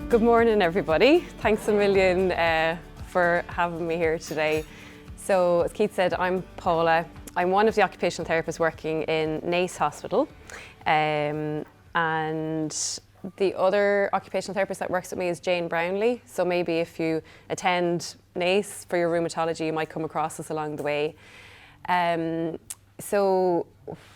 Good morning, everybody. Thanks a million for having me here today. So, as Keith said, I'm Paula. I'm one of the occupational therapists working in Naas Hospital. And the other occupational therapist that works with me is Jane Brownlee. So maybe if you attend Naas for your rheumatology, you might come across us along the way. So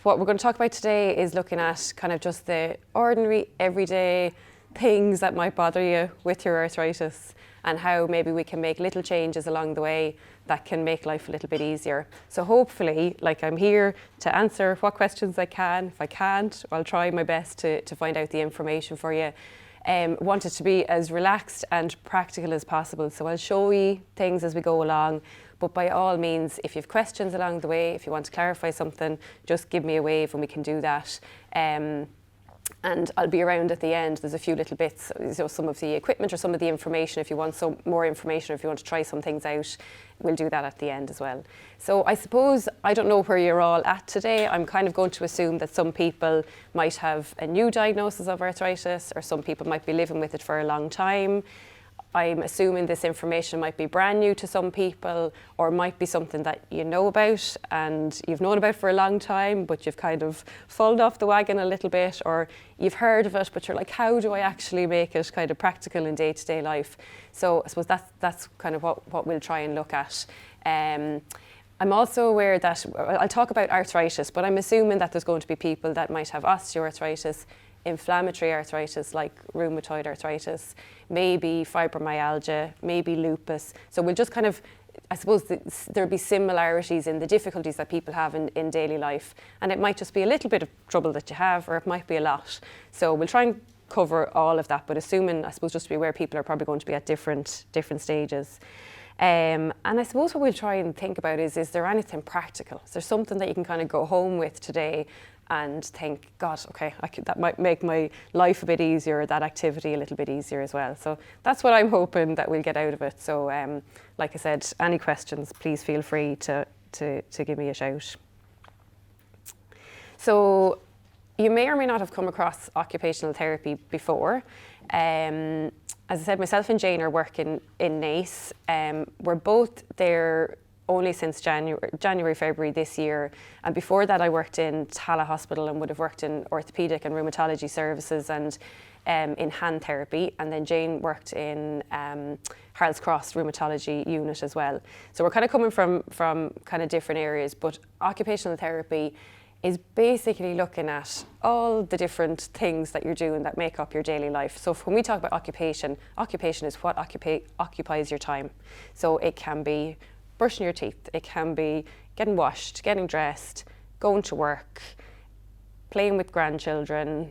what we're going to talk about today is looking at kind of just the ordinary, everyday things that might bother you with your arthritis and how maybe we can make little changes along the way that can make life a little bit easier. So hopefully, like, I'm here to answer what questions I can. If I can't, I'll try my best to find out the information for you. Want it to be as relaxed and practical as possible. So I'll show you things as we go along, but by all means, if you have questions along the way, if you want to clarify something, just give me a wave and we can do that. And I'll be around at the end. There's a few little bits, some of the equipment or some of the information. If you want some more information, or if you want to try some things out, we'll do that at the end as well. So I suppose, I don't know where you're all at today. I'm kind of going to assume that some people might have a new diagnosis of arthritis, or some people might be living with it for a long time. I'm assuming this information might be brand new to some people, or might be something that you know about and you've known about for a long time, but you've kind of fallen off the wagon a little bit, or you've heard of it, but you're like, how do I actually make it kind of practical in day-to-day life? So I suppose that's kind of what we'll try and look at. I'm also aware that, I'll talk about arthritis, but I'm assuming that there's going to be people that might have osteoarthritis, inflammatory arthritis like rheumatoid arthritis, maybe fibromyalgia, maybe lupus. So we'll just kind of, I suppose there'll be similarities in the difficulties that people have in daily life. And it might just be a little bit of trouble that you have, or it might be a lot. So we'll try and cover all of that, but assuming, I suppose, just to be aware, people are probably going to be at different stages. And I suppose what we'll try and think about is there anything practical? Is there something that you can kind of go home with today and think, God, okay, that might make my life a bit easier, that activity a little bit easier as well. So that's what I'm hoping that we'll get out of it. So like I said, any questions, please feel free to give me a shout. So you may or may not have come across occupational therapy before. As I said, myself and Jane are working in Naas. We're both there only since January, February this year. And before that, I worked in Tallaght Hospital and would have worked in orthopaedic and rheumatology services and in hand therapy. And then Jane worked in Harold's Cross rheumatology unit as well. So we're kind of coming from kind of different areas, but occupational therapy is basically looking at all the different things that you're doing that make up your daily life. So when we talk about occupation is what occupies your time. So it can be brushing your teeth, it can be getting washed, getting dressed, going to work, playing with grandchildren,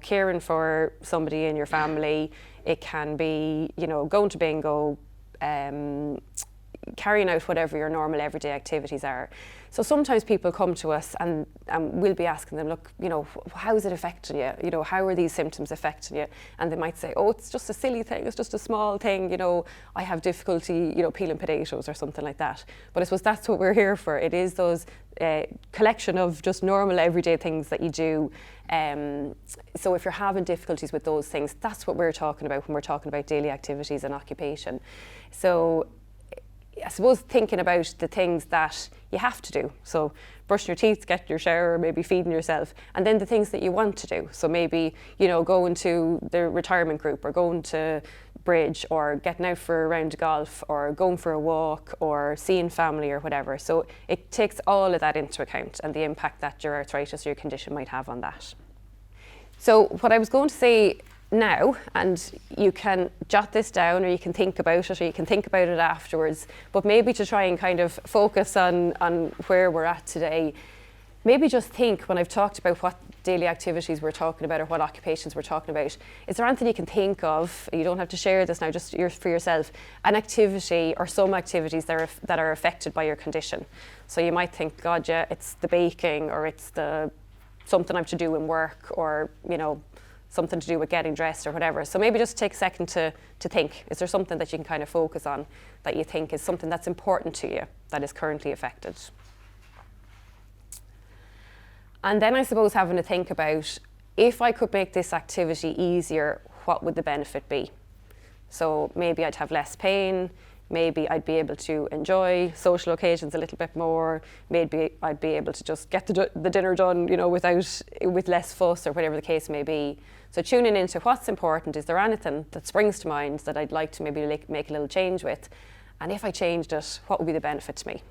caring for somebody in your family. It can be, going to bingo, carrying out whatever your normal everyday activities are. So sometimes people come to us and we'll be asking them, look, how is it affecting you? How are these symptoms affecting you? And they might say, oh, it's just a silly thing, it's just a small thing, I have difficulty, peeling potatoes or something like that. But I suppose that's what we're here for. It is those collection of just normal everyday things that you do. So if you're having difficulties with those things, that's what we're talking about when we're talking about daily activities and occupation. So I suppose thinking about the things that you have to do. So brushing your teeth, getting your shower, maybe feeding yourself, and then the things that you want to do. So maybe, going to the retirement group, or going to bridge, or getting out for a round of golf, or going for a walk, or seeing family, or whatever. So it takes all of that into account and the impact that your arthritis or your condition might have on that. So what I was going to say now, and you can jot this down, or you can think about it, or you can think about it afterwards, but maybe to try and kind of focus on where we're at today, maybe just think, when I've talked about what daily activities we're talking about, or what occupations we're talking about, is there anything you can think of, you don't have to share this now, just for yourself, an activity or some activities that are affected by your condition. So you might think, God, yeah, it's the baking, or it's something I'm to do in work, or something to do with getting dressed or whatever. So maybe just take a second to think, is there something that you can kind of focus on that you think is something that's important to you that is currently affected? And then I suppose having to think about, if I could make this activity easier, what would the benefit be? So maybe I'd have less pain, maybe I'd be able to enjoy social occasions a little bit more, maybe I'd be able to just get the dinner done, with less fuss or whatever the case may be. So tuning into what's important, is there anything that springs to mind that I'd like to maybe make a little change with? And if I changed it, what would be the benefit to me?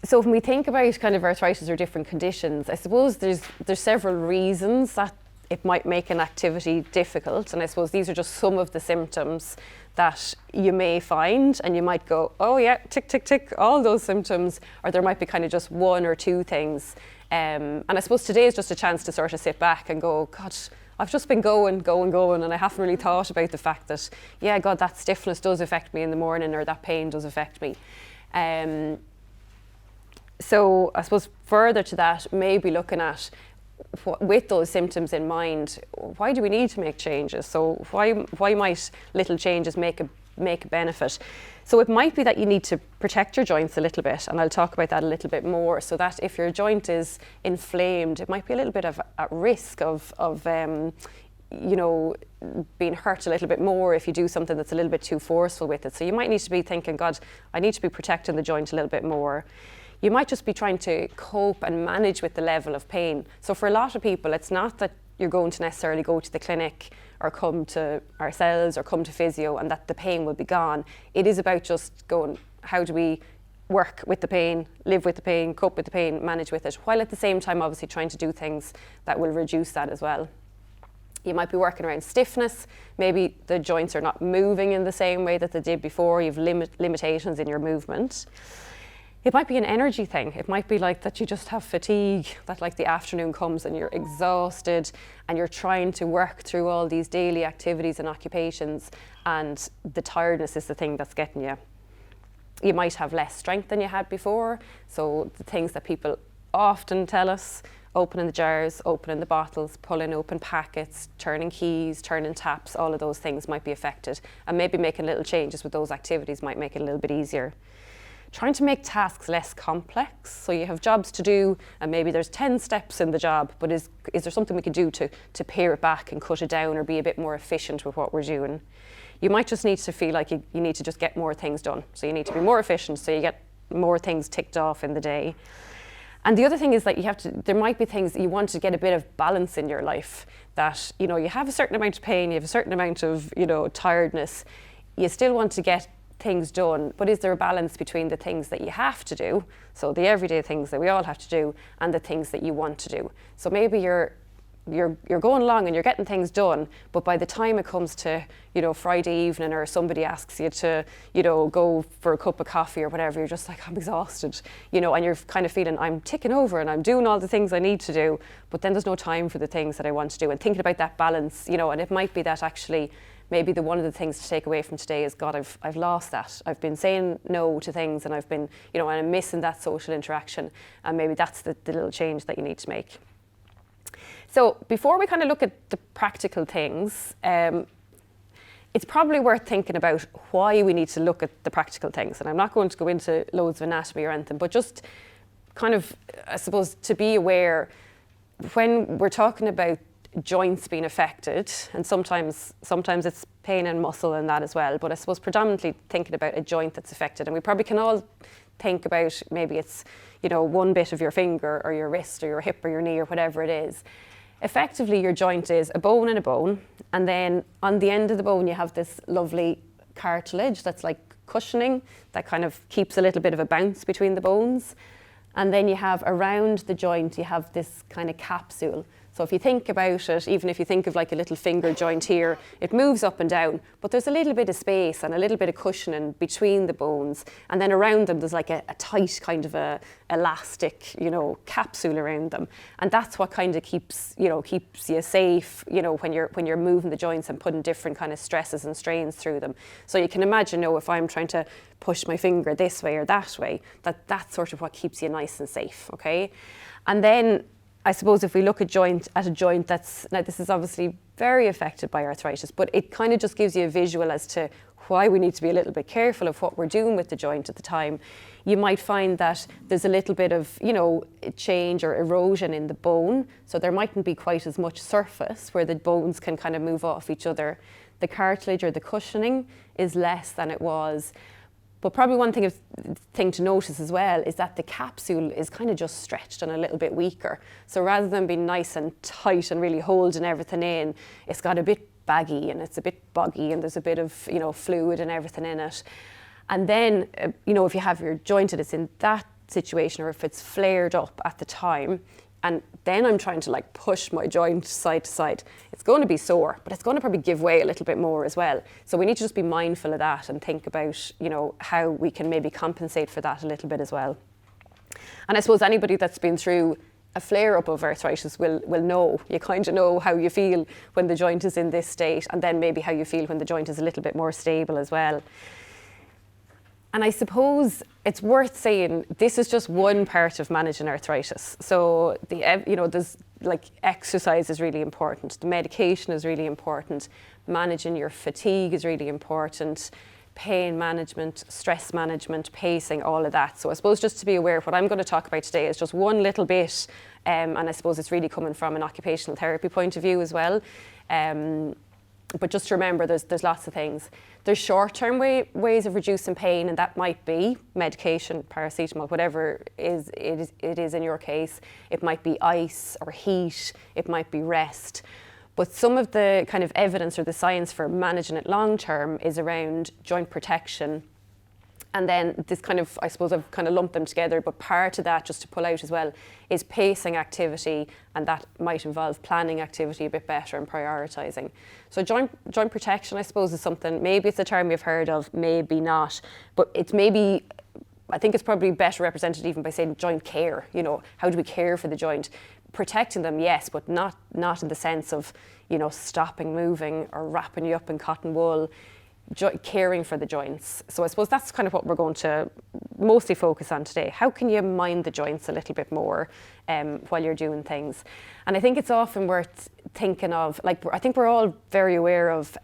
So when we think about kind of arthritis or different conditions, I suppose there's several reasons that it might make an activity difficult. And I suppose these are just some of the symptoms that you may find, and you might go, oh yeah, tick, tick, tick, all those symptoms, or there might be kind of just one or two things. And I suppose today is just a chance to sort of sit back and go, God, I've just been going, and I haven't really thought about the fact that, yeah, God, that stiffness does affect me in the morning, or that pain does affect me. So I suppose further to that, maybe looking at, with those symptoms in mind, why do we need to make changes? So why might little changes make a benefit? So it might be that you need to protect your joints a little bit, and I'll talk about that a little bit more, so that if your joint is inflamed, it might be a little bit at risk of being hurt a little bit more if you do something that's a little bit too forceful with it. So you might need to be thinking, God, I need to be protecting the joint a little bit more. You might just be trying to cope and manage with the level of pain. So for a lot of people, it's not that you're going to necessarily go to the clinic or come to ourselves or come to physio and that the pain will be gone. It is about just going, how do we work with the pain, live with the pain, cope with the pain, manage with it, while at the same time obviously trying to do things that will reduce that as well. You might be working around stiffness. Maybe the joints are not moving in the same way that they did before. You have limitations in your movement. It might be an energy thing. It might be like that you just have fatigue, that like the afternoon comes and you're exhausted and you're trying to work through all these daily activities and occupations, and the tiredness is the thing that's getting you. You might have less strength than you had before. So the things that people often tell us, opening the jars, opening the bottles, pulling open packets, turning keys, turning taps, all of those things might be affected. And maybe making little changes with those activities might make it a little bit easier. Trying to make tasks less complex. So you have jobs to do and maybe there's 10 steps in the job, but is there something we could do to pare it back and cut it down or be a bit more efficient with what we're doing? You might just need to feel like you need to just get more things done. So you need to be more efficient so you get more things ticked off in the day. And the other thing is that there might be things that you want to get a bit of balance in your life, that, you have a certain amount of pain, you have a certain amount of, tiredness. You still want to get things done, but is there a balance between the things that you have to do, so the everyday things that we all have to do, and the things that you want to do? So maybe you're going along and you're getting things done, but by the time it comes to Friday evening, or somebody asks you to go for a cup of coffee or whatever, you're just like, I'm exhausted, and you're kind of feeling, I'm ticking over and I'm doing all the things I need to do, but then there's no time for the things that I want to do. And thinking about that balance, and it might be that actually maybe one of the things to take away from today is, God, I've lost that. I've been saying no to things, and I've been, and I'm missing that social interaction. And maybe that's the little change that you need to make. So before we kind of look at the practical things, it's probably worth thinking about why we need to look at the practical things. And I'm not going to go into loads of anatomy or anything, but just kind of, I suppose, to be aware when we're talking about joints being affected, and sometimes it's pain and muscle and that as well, but I suppose predominantly thinking about a joint that's affected, and we probably can all think about maybe it's one bit of your finger or your wrist or your hip or your knee or whatever it is. Effectively, your joint is a bone and a bone, and then on the end of the bone you have this lovely cartilage that's like cushioning that kind of keeps a little bit of a bounce between the bones, and then you have around the joint you have this kind of capsule. So if you think about it, even if you think of like a little finger joint here, it moves up and down, but there's a little bit of space and a little bit of cushioning between the bones. And then around them, there's like a tight kind of a elastic, capsule around them. And that's what kind of keeps you safe, when you're moving the joints and putting different kind of stresses and strains through them. So you can imagine, if I'm trying to push my finger this way or that way, that's sort of what keeps you nice and safe, okay? And then I suppose if we look at a joint that's, now this is obviously very affected by arthritis, but it kind of just gives you a visual as to why we need to be a little bit careful of what we're doing with the joint at the time, you might find that there's a little bit of, change or erosion in the bone. So there mightn't be quite as much surface where the bones can kind of move off each other. The cartilage or the cushioning is less than it was. But probably one thing to notice as well is that the capsule is kind of just stretched and a little bit weaker. So rather than being nice and tight and really holding everything in, it's got a bit baggy and it's a bit boggy and there's a bit of, fluid and everything in it. And then, if you have your joint and it's in that situation, or if it's flared up at the time, and then I'm trying to push my joint side to side, it's going to be sore, but it's going to probably give way a little bit more as well. So we need to just be mindful of that and think about, how we can maybe compensate for that a little bit as well. And I suppose anybody that's been through a flare-up of arthritis will know, you kind of know how you feel when the joint is in this state, and then maybe how you feel when the joint is a little bit more stable as well. And I suppose it's worth saying this is just one part of managing arthritis. So there's exercise is really important. The medication is really important. Managing your fatigue is really important. Pain management, stress management, pacing, all of that. So I suppose just to be aware, what I'm going to talk about today is just one little bit, and I suppose it's really coming from an occupational therapy point of view as well. But just to remember, there's lots of things. There's short-term ways of reducing pain, and that might be medication, paracetamol, whatever it is in your case. It might be ice or heat. It might be rest. But some of the kind of evidence or the science for managing it long-term is around joint protection. And then this kind of, I suppose I've kind of lumped them together, but part of that, just to pull out as well, is pacing activity, and that might involve planning activity a bit better and prioritising. So joint protection, I suppose, is something, maybe it's a term you've heard of, maybe not, but it's maybe, I think it's probably better represented even by saying joint care. How do we care for the joint? Protecting them, yes, but not in the sense of, stopping moving or wrapping you up in cotton wool. Caring for the joints. So I suppose that's kind of what we're going to mostly focus on today. How can you mind the joints a little bit more while you're doing things? And I think it's often worth thinking of, I think we're all very aware of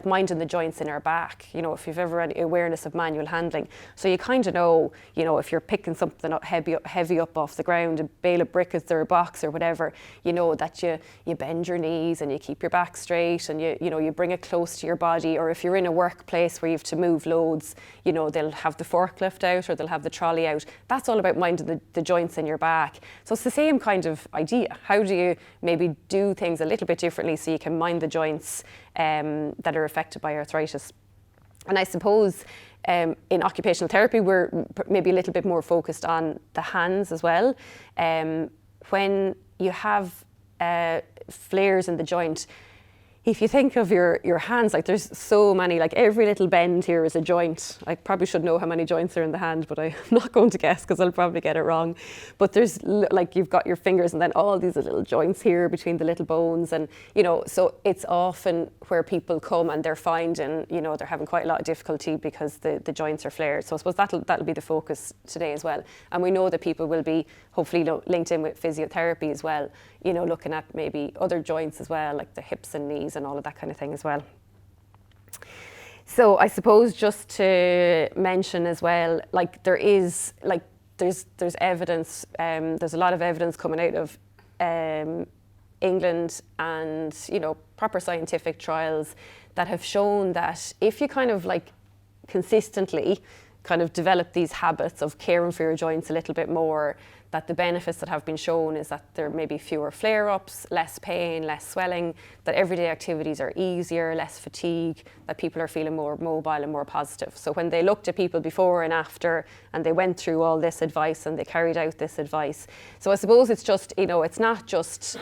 minding the joints in our back, if you've ever any awareness of manual handling. So you kind of know, if you're picking something up heavy up off the ground, a bale of bricks or a box or whatever, that you bend your knees and you keep your back straight and you bring it close to your body. Or if you're in a workplace where you have to move loads, they'll have the forklift out or they'll have the trolley out. That's all about minding the joints in your back. So it's the same kind of idea. How do you maybe do things a little bit differently so you can mind the joints that are affected by arthritis? And I suppose in occupational therapy, we're maybe a little bit more focused on the hands as well. When you have flares in the joint, if you think of your hands, there's so many, every little bend here is a joint. I probably should know how many joints are in the hand, but I'm not going to guess because I'll probably get it wrong. But there's you've got your fingers and then all these little joints here between the little bones. And, so it's often where people come and they're finding, they're having quite a lot of difficulty because the joints are flared. So I suppose that'll be the focus today as well. And we know that people will be hopefully linked in with physiotherapy as well, looking at maybe other joints as well, like the hips and knees and all of that kind of thing as well. So I suppose just to mention as well, there's evidence, there's a lot of evidence coming out of England and, proper scientific trials that have shown that if you kind of consistently kind of develop these habits of caring for your joints a little bit more, that the benefits that have been shown is that there may be fewer flare-ups, less pain, less swelling, that everyday activities are easier, less fatigue, that people are feeling more mobile and more positive. So when they looked at people before and after, and they went through all this advice and they carried out this advice. So I suppose it's just, it's not just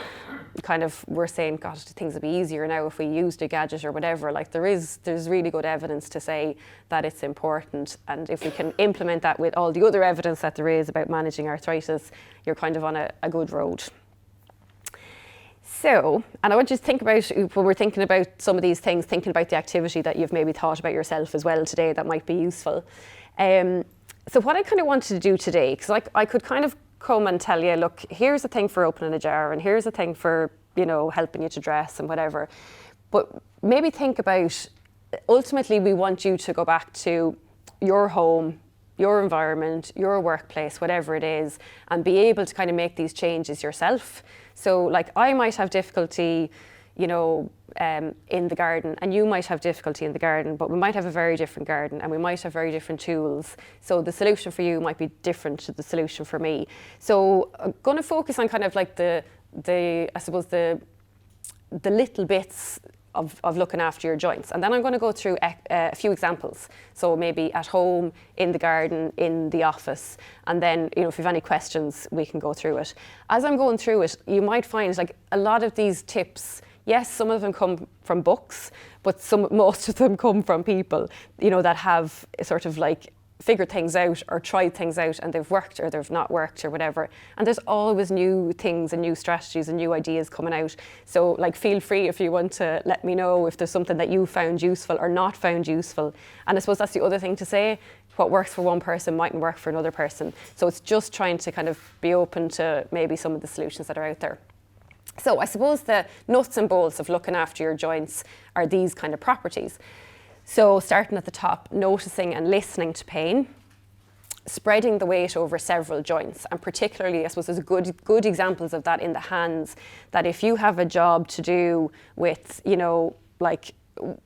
kind of we're saying, God, things would be easier now if we used a gadget or whatever. There's really good evidence to say that it's important, and if we can implement that with all the other evidence that there is about managing arthritis, you're kind of on a good road. So, and I want you to think about, when we're thinking about some of these things, thinking about the activity that you've maybe thought about yourself as well today that might be useful. So what I kind of wanted to do today, because I could kind of come and tell you, look, here's a thing for opening a jar and here's a thing for, helping you to dress and whatever. But maybe think about ultimately we want you to go back to your home, your environment, your workplace, whatever it is, and be able to kind of make these changes yourself. So like I might have difficulty, you know, in the garden, and you might have difficulty in the garden, but we might have a very different garden and we might have very different tools. So the solution for you might be different to the solution for me. So I'm going to focus on kind of like the I suppose the little bits of looking after your joints. And then I'm going to go through a few examples. So maybe at home, in the garden, in the office. And then, you know, if you have any questions, we can go through it. As I'm going through it, you might find like a lot of these tips, yes, some of them come from books, but most of them come from people, you know, that have sort of like figured things out or tried things out and they've worked or they've not worked or whatever. And there's always new things and new strategies and new ideas coming out. So like feel free if you want to let me know if there's something that you found useful or not found useful. And I suppose that's the other thing to say. What works for one person mightn't work for another person. So it's just trying to kind of be open to maybe some of the solutions that are out there. So I suppose the nuts and bolts of looking after your joints are these kind of properties. So starting at the top, noticing and listening to pain, spreading the weight over several joints, and particularly I suppose there's good examples of that in the hands, that if you have a job to do with, you know, like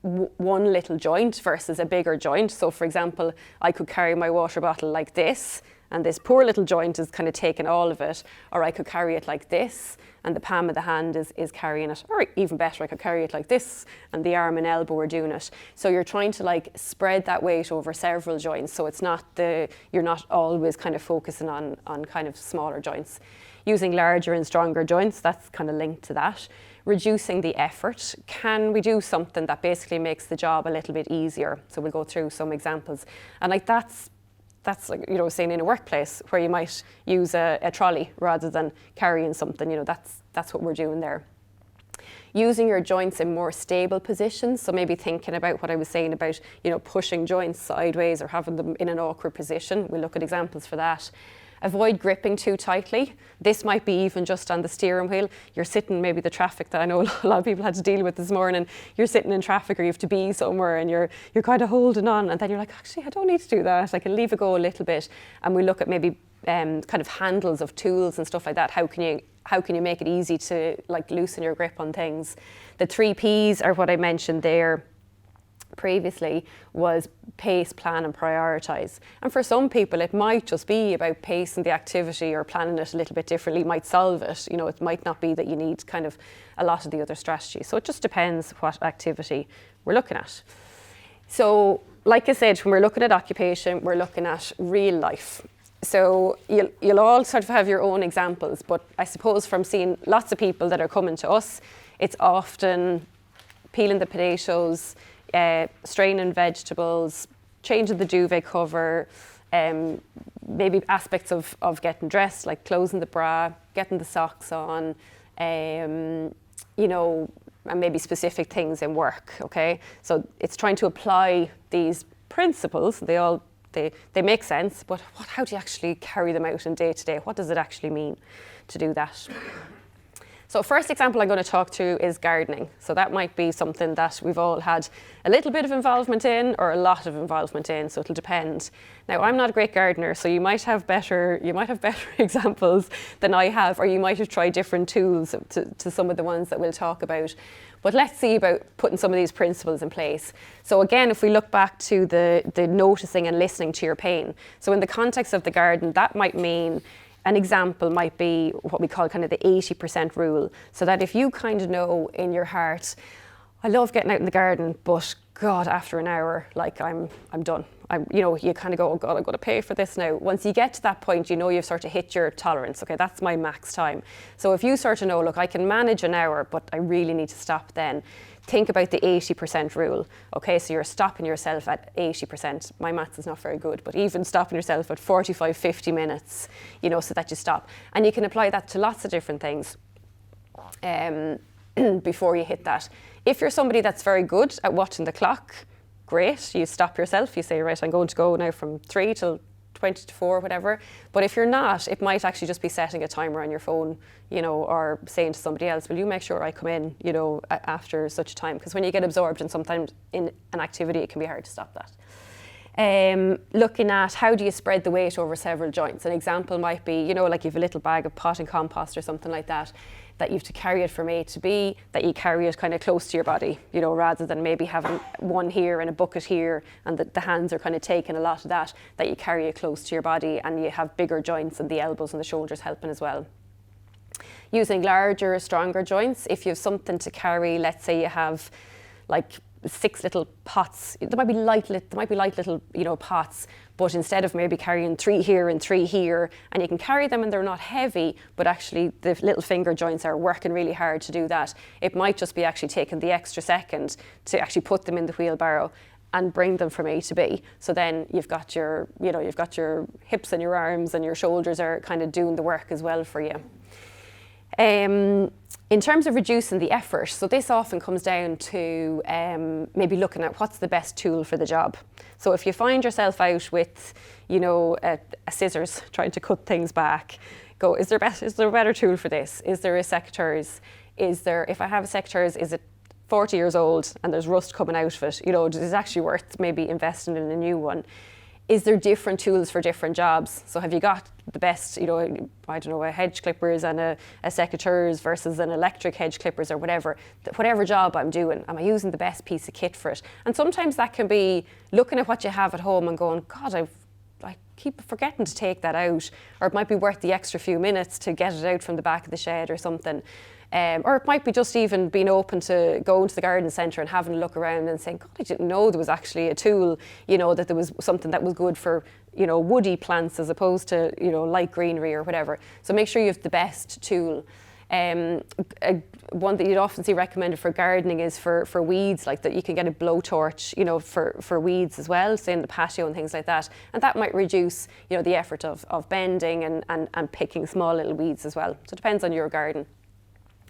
one little joint versus a bigger joint. So for example, I could carry my water bottle like this, and this poor little joint is kind of taking all of it, or I could carry it like this, and the palm of the hand is carrying it, or even better, I could carry it like this, and the arm and elbow are doing it. So you're trying to like spread that weight over several joints, so it's not you're not always kind of focusing on kind of smaller joints. Using larger and stronger joints, that's kind of linked to that. Reducing the effort. Can we do something that basically makes the job a little bit easier? So we'll go through some examples. And like that's like, you know, saying in a workplace where you might use a trolley rather than carrying something, you know, that's what we're doing there. Using your joints in more stable positions. So maybe thinking about what I was saying about, you know, pushing joints sideways or having them in an awkward position. We'll look at examples for that. Avoid gripping too tightly. This might be even just on the steering wheel. You're sitting, maybe the traffic that I know a lot of people had to deal with this morning, you're sitting in traffic or you have to be somewhere and you're kind of holding on, and then you're like, actually, I don't need to do that. I can leave it go a little bit. And we look at maybe kind of handles of tools and stuff like that. How can you make it easy to like loosen your grip on things? The 3 Ps are what I mentioned there previously, was pace, plan and prioritise. And for some people it might just be about pacing the activity or planning it a little bit differently, might solve it. You know, it might not be that you need kind of a lot of the other strategies. So it just depends what activity we're looking at. So like I said, when we're looking at occupation, we're looking at real life. So you'll all sort of have your own examples, but I suppose from seeing lots of people that are coming to us, it's often peeling the potatoes, straining vegetables, changing the duvet cover, maybe aspects of getting dressed, like closing the bra, getting the socks on, you know, and maybe specific things in work, okay? So it's trying to apply these principles. They make sense, but how do you actually carry them out in day to day? What does it actually mean to do that? So first example I'm going to talk through is gardening. So that might be something that we've all had a little bit of involvement in or a lot of involvement in, so it'll depend. Now, I'm not a great gardener, so you might have better examples than I have, or you might have tried different tools to some of the ones that we'll talk about. But let's see about putting some of these principles in place. So again, if we look back to the noticing and listening to your pain. So in the context of the garden, that might mean, an example might be what we call kind of the 80% rule. So that if you kind of know in your heart, I love getting out in the garden, but God, after an hour, like I'm done. You know, you kind of go, oh God, I've got to pay for this now. Once you get to that point, you know you've sort of hit your tolerance. Okay, that's my max time. So if you sort of know, look, I can manage an hour, but I really need to stop then. Think about the 80% rule. Okay, so you're stopping yourself at 80%. My maths is not very good, but even stopping yourself at 45, 50 minutes, you know, so that you stop. And you can apply that to lots of different things before you hit that. If you're somebody that's very good at watching the clock, great, you stop yourself, you say, right, I'm going to go now from 3 till 20 to 4, whatever. But if you're not, it might actually just be setting a timer on your phone, you know, or saying to somebody else, will you make sure I come in, you know, after such a time? Because when you get absorbed in sometimes in an activity, it can be hard to stop that. Looking at how do you spread the weight over several joints. An example might be, you know, like you have a little bag of potting compost or something like that, that you have to carry it from A to B, that you carry it kind of close to your body, you know, rather than maybe having one here and a bucket here and the hands are kind of taking a lot of that you carry it close to your body, and you have bigger joints and the elbows and the shoulders helping as well. Using larger, stronger joints, if you have something to carry, let's say you have like 6 little pots. There might be light little, you know, pots, but instead of maybe carrying 3 here and 3 here, and you can carry them and they're not heavy, but actually the little finger joints are working really hard to do that. It might just be actually taking the extra second to actually put them in the wheelbarrow and bring them from A to B. So then you've got your, you know, you've got your hips and your arms and your shoulders are kind of doing the work as well for you. In terms of reducing the effort, so this often comes down to maybe looking at what's the best tool for the job. So if you find yourself out with, you know, a scissors trying to cut things back, go, is there a better tool for this? Is there a secateurs? If I have a secateurs, is it 40 years old and there's rust coming out of it? You know, is it actually worth maybe investing in a new one? Is there different tools for different jobs? So have you got the best, you know, I don't know, a hedge clippers and a secateurs versus an electric hedge clippers or whatever job I'm doing, am I using the best piece of kit for it? And sometimes that can be looking at what you have at home and going, God, I keep forgetting to take that out. Or it might be worth the extra few minutes to get it out from the back of the shed or something. Or it might be just even being open to going to the garden centre and having a look around and saying, God, I didn't know there was actually a tool, you know, that there was something that was good for, you know, woody plants as opposed to, you know, light greenery or whatever. So make sure you have the best tool. One that you'd often see recommended for gardening is for weeds, like that you can get a blowtorch, you know, for weeds as well, say in the patio and things like that. And that might reduce, you know, the effort of bending and picking small little weeds as well. So it depends on your garden.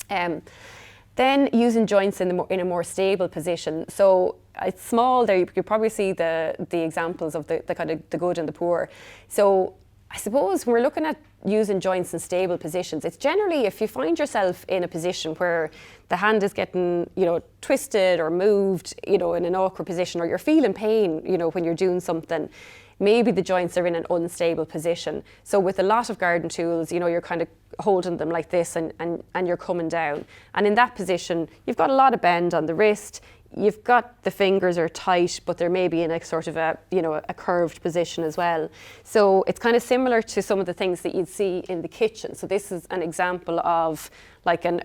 Then using joints in a more stable position. So it's small there, you could probably see the examples of the kind of the good and the poor. So I suppose when we're looking at using joints in stable positions, it's generally if you find yourself in a position where the hand is getting, you know, twisted or moved, you know, in an awkward position, or you're feeling pain, you know, when you're doing something, maybe the joints are in an unstable position. So with a lot of garden tools, you know, you're kind of holding them like this and you're coming down. And in that position, you've got a lot of bend on the wrist, you've got the fingers are tight, but they're maybe in a sort of a, you know, a curved position as well. So it's kind of similar to some of the things that you'd see in the kitchen. So this is an example of like an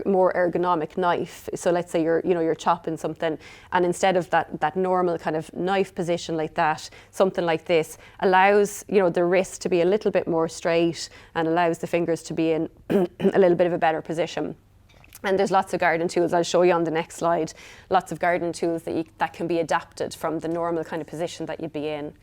more ergonomic knife. So let's say you're chopping something, and instead of that normal kind of knife position like that, something like this allows, you know, the wrist to be a little bit more straight and allows the fingers to be in a little bit of a better position. And there's lots of garden tools, I'll show you on the next slide, lots of garden tools that can be adapted from the normal kind of position that you'd be in.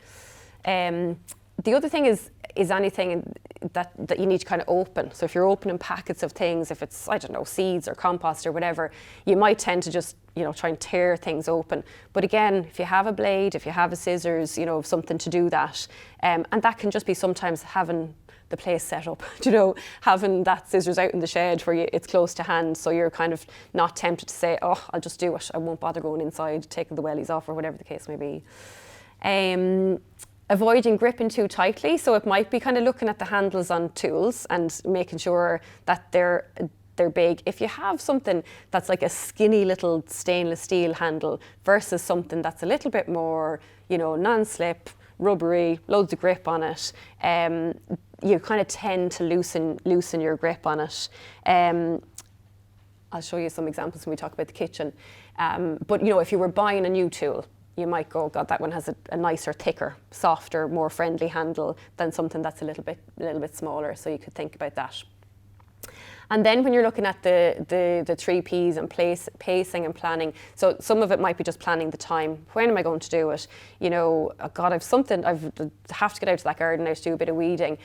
The other thing is anything that you need to kind of open. So if you're opening packets of things, if it's, I don't know, seeds or compost or whatever, you might tend to just, you know, try and tear things open. But again, if you have a blade, if you have a scissors, you know, something to do that. And that can just be sometimes having the place set up, you know, having that scissors out in the shed where it's close to hand, so you're kind of not tempted to say, oh, I'll just do it, I won't bother going inside, taking the wellies off or whatever the case may be. Avoiding gripping too tightly, so it might be kind of looking at the handles on tools and making sure that they're big. If you have something that's like a skinny little stainless steel handle versus something that's a little bit more, you know, non-slip, rubbery, loads of grip on it, you kind of tend to loosen your grip on it. I'll show you some examples when we talk about the kitchen. But you know, if you were buying a new tool, you might go, God, that one has a nicer, thicker, softer, more friendly handle than something that's a little bit smaller. So you could think about that. And then when you're looking at the 3 Ps and pacing and planning, so some of it might be just planning the time. When am I going to do it? You know, oh God, I have to get out to that garden now to do a bit of weeding.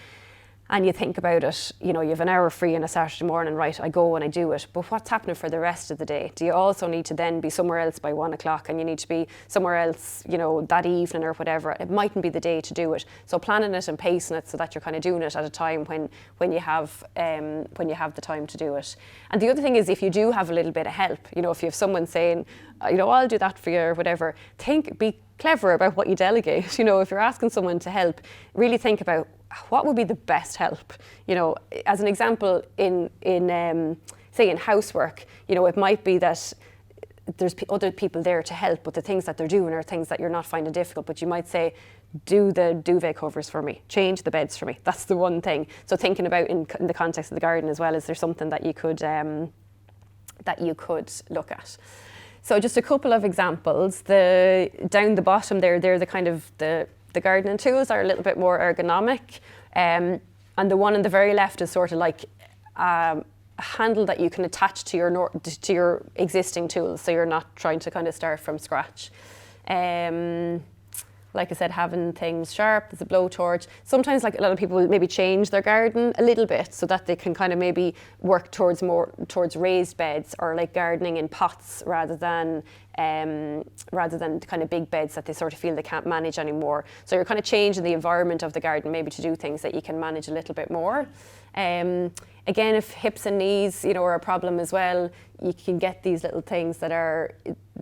and you think about it, you know, you have an hour free on a Saturday morning, right, I go and I do it, but what's happening for the rest of the day? Do you also need to then be somewhere else by 1 o'clock, and you need to be somewhere else, you know, that evening or whatever? It mightn't be the day to do it. So planning it and pacing it so that you're kind of doing it at a time when you have the time to do it. And the other thing is, if you do have a little bit of help, you know, if you have someone saying, you know, I'll do that for you or whatever, be clever about what you delegate. You know, if you're asking someone to help, really think about what would be the best help. You know, as an example, in say in housework, you know, it might be that there's other people there to help, but the things that they're doing are things that you're not finding difficult. But you might say, do the duvet covers for me, change the beds for me. That's the one thing. So thinking about in the context of the garden as well, is there something that you could look at? So just a couple of examples. Down the bottom there, they're the kind of the gardening tools are a little bit more ergonomic. And the one on the very left is sort of like a handle that you can attach to your existing tools, so you're not trying to kind of start from scratch. Like I said, having things sharp, there's a blowtorch. Sometimes, like, a lot of people will maybe change their garden a little bit so that they can kind of maybe work towards raised beds, or like gardening in pots rather than kind of big beds that they sort of feel they can't manage anymore. So you're kind of changing the environment of the garden maybe to do things that you can manage a little bit more. Again, if hips and knees, you know, are a problem as well, you can get these little things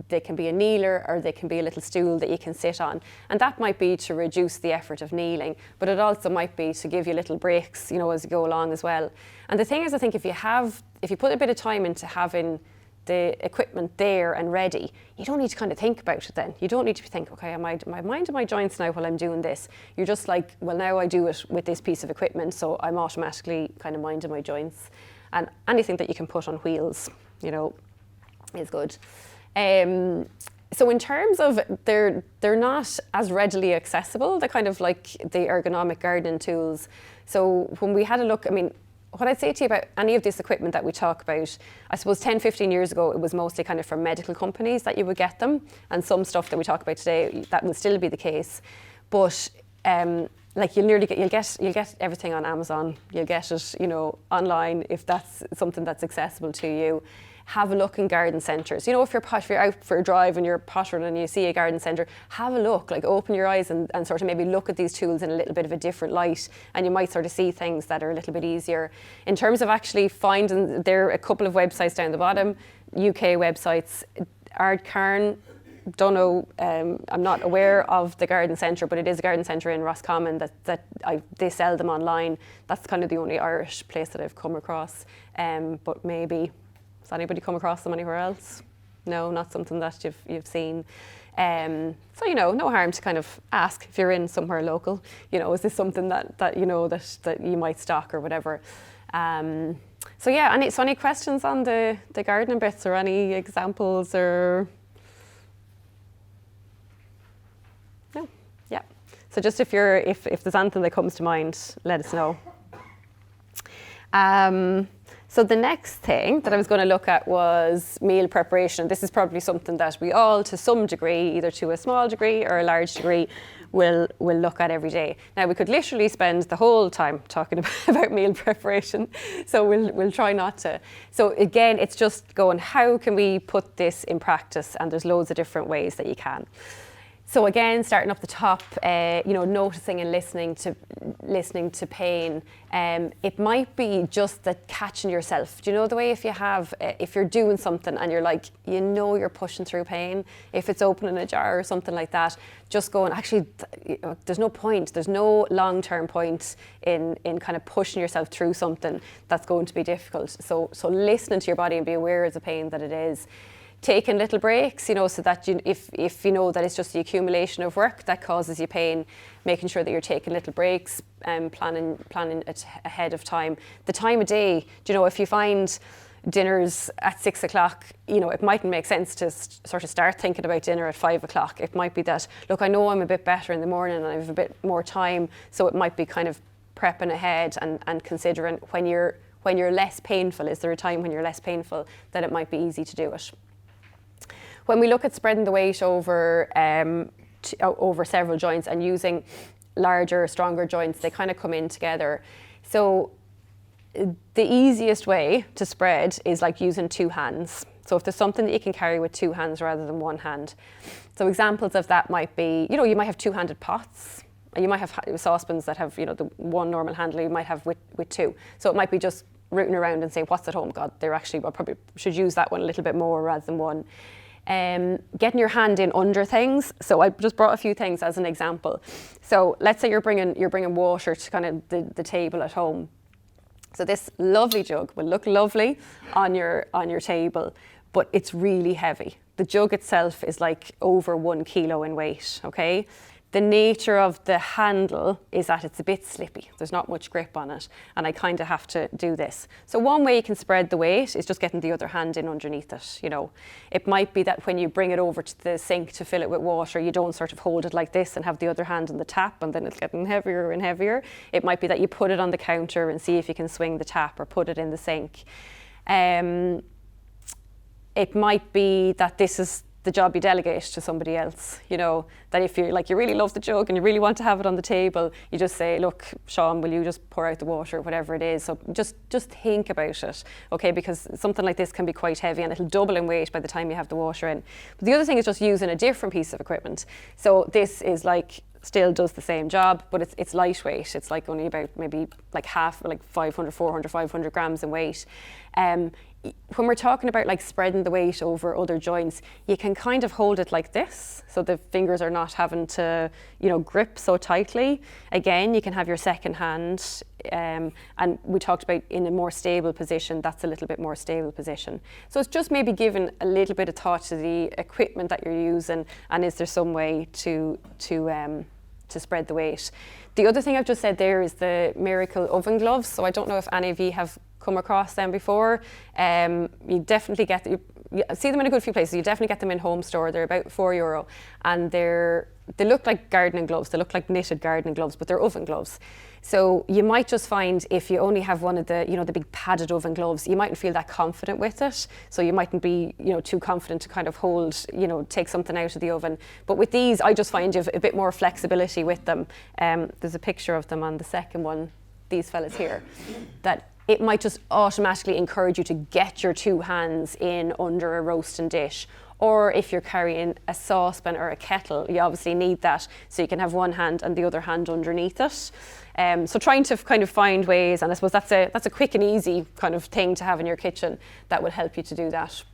they can be a kneeler, or they can be a little stool that you can sit on. And that might be to reduce the effort of kneeling, but it also might be to give you little breaks, you know, as you go along as well. And the thing is, I think if you put a bit of time into having the equipment there and ready, you don't need to kind of think about it then. You don't need to think, okay, am I minding my joints now while I'm doing this? You're just like, well, now I do it with this piece of equipment, so I'm automatically kind of minding my joints. And anything that you can put on wheels, you know, is good. So in terms of, they're not as readily accessible, the kind of like the ergonomic gardening tools. So when we had a look, I mean, what I'd say to you about any of this equipment that we talk about, I suppose 10, 15 years ago, it was mostly kind of from medical companies that you would get them, and some stuff that we talk about today, that will still be the case. But like you'll get everything on Amazon, you'll get it, you know, online, if that's something that's accessible to you. Have a look in garden centres. You know, if you're out for a drive and you're pottering and you see a garden centre, have a look, like open your eyes and sort of maybe look at these tools in a little bit of a different light, and you might sort of see things that are a little bit easier. In terms of actually finding, there are a couple of websites down the bottom, UK websites. Ardcarn, don't know, I'm not aware of the garden centre, but it is a garden centre in Roscommon that they sell them online. That's kind of the only Irish place that I've come across, but maybe. Has anybody come across them anywhere else? No, not something that you've seen. So, you know, no harm to kind of ask if you're in somewhere local. You know, is this something that you know that you might stock or whatever? So yeah, any questions on the gardening bits, or any examples, or? No, yeah. So just if there's anything that comes to mind, let us know. So the next thing that I was going to look at was meal preparation. This is probably something that we all, to some degree, either to a small degree or a large degree, will look at every day. Now, we could literally spend the whole time talking about meal preparation, so we'll try not to. So again, it's just going, how can we put this in practice? And there's loads of different ways that you can. So again, starting up the top, you know, noticing and listening to pain. It might be just that catching yourself. Do you know the way if you're doing something and you're like, you know, you're pushing through pain, if it's opening a jar or something like that, just going, actually, there's no point. There's no long-term point in kind of pushing yourself through something that's going to be difficult. So listening to your body and be aware of the pain that it is. Taking little breaks, you know, so that if you know that it's just the accumulation of work that causes you pain, making sure that you're taking little breaks and planning it ahead of time. The time of day, you know, if you find dinner's at 6 o'clock, you know, it mightn't make sense to sort of start thinking about dinner at 5 o'clock. It might be that, look, I know I'm a bit better in the morning and I have a bit more time, so it might be kind of prepping ahead and considering when you're less painful. Is there a time when you're less painful that it might be easy to do it? When we look at spreading the weight over several joints and using larger, stronger joints, they kind of come in together. So the easiest way to spread is like using two hands. So if there's something that you can carry with two hands rather than one hand. So examples of that might be, you might have two-handed pots, and you might have saucepans that have, the one normal handle you might have with two. So it might be just rooting around and saying, what's at home? God, I probably should use that one a little bit more rather than one. Getting your hand in under things. So I just brought a few things as an example. So let's say you're bringing water to kind of the table at home. So this lovely jug will look lovely on your table, but it's really heavy. The jug itself is like over 1 kilo in weight, okay? The nature of the handle is that it's a bit slippy. There's not much grip on it, and I kind of have to do this. So one way you can spread the weight is just getting the other hand in underneath it, It might be that when you bring it over to the sink to fill it with water, you don't sort of hold it like this and have the other hand on the tap, and then it's getting heavier and heavier. It might be that you put it on the counter and see if you can swing the tap or put it in the sink. It might be that this is the job you delegate to somebody else, that if you really love the jug and you really want to have it on the table, you just say, look, Sean, will you just pour out the water, whatever it is. So just think about it, okay, because something like this can be quite heavy and it'll double in weight by the time you have the water in. But the other thing is just using a different piece of equipment. So this is still does the same job, but it's lightweight. It's only about maybe half, 500, 400, 500 grams in weight. When we're talking about spreading the weight over other joints, you can kind of hold it like this, so the fingers are not having to, grip so tightly. Again, you can have your second hand, and we talked about in a more stable position, that's a little bit more stable position. So it's just maybe giving a little bit of thought to the equipment that you're using, and is there some way to spread the weight. The other thing I've just said there is the Miracle oven gloves. So I don't know if any of you have come across them before. You definitely you see them in a good few places. You definitely get them in Home Store. They're about €4, and they look like gardening gloves. They look like knitted gardening gloves, but they're oven gloves. So you might just find if you only have one of the, the big padded oven gloves, you mightn't feel that confident with it. So you mightn't be, too confident to kind of hold, take something out of the oven. But with these, I just find you have a bit more flexibility with them. There's a picture of them on the second one, these fellas here, that it might just automatically encourage you to get your two hands in under a roasting dish. Or if you're carrying a saucepan or a kettle, you obviously need that, so you can have one hand and the other hand underneath it. So trying to kind of find ways, and I suppose that's a quick and easy kind of thing to have in your kitchen that will help you to do that.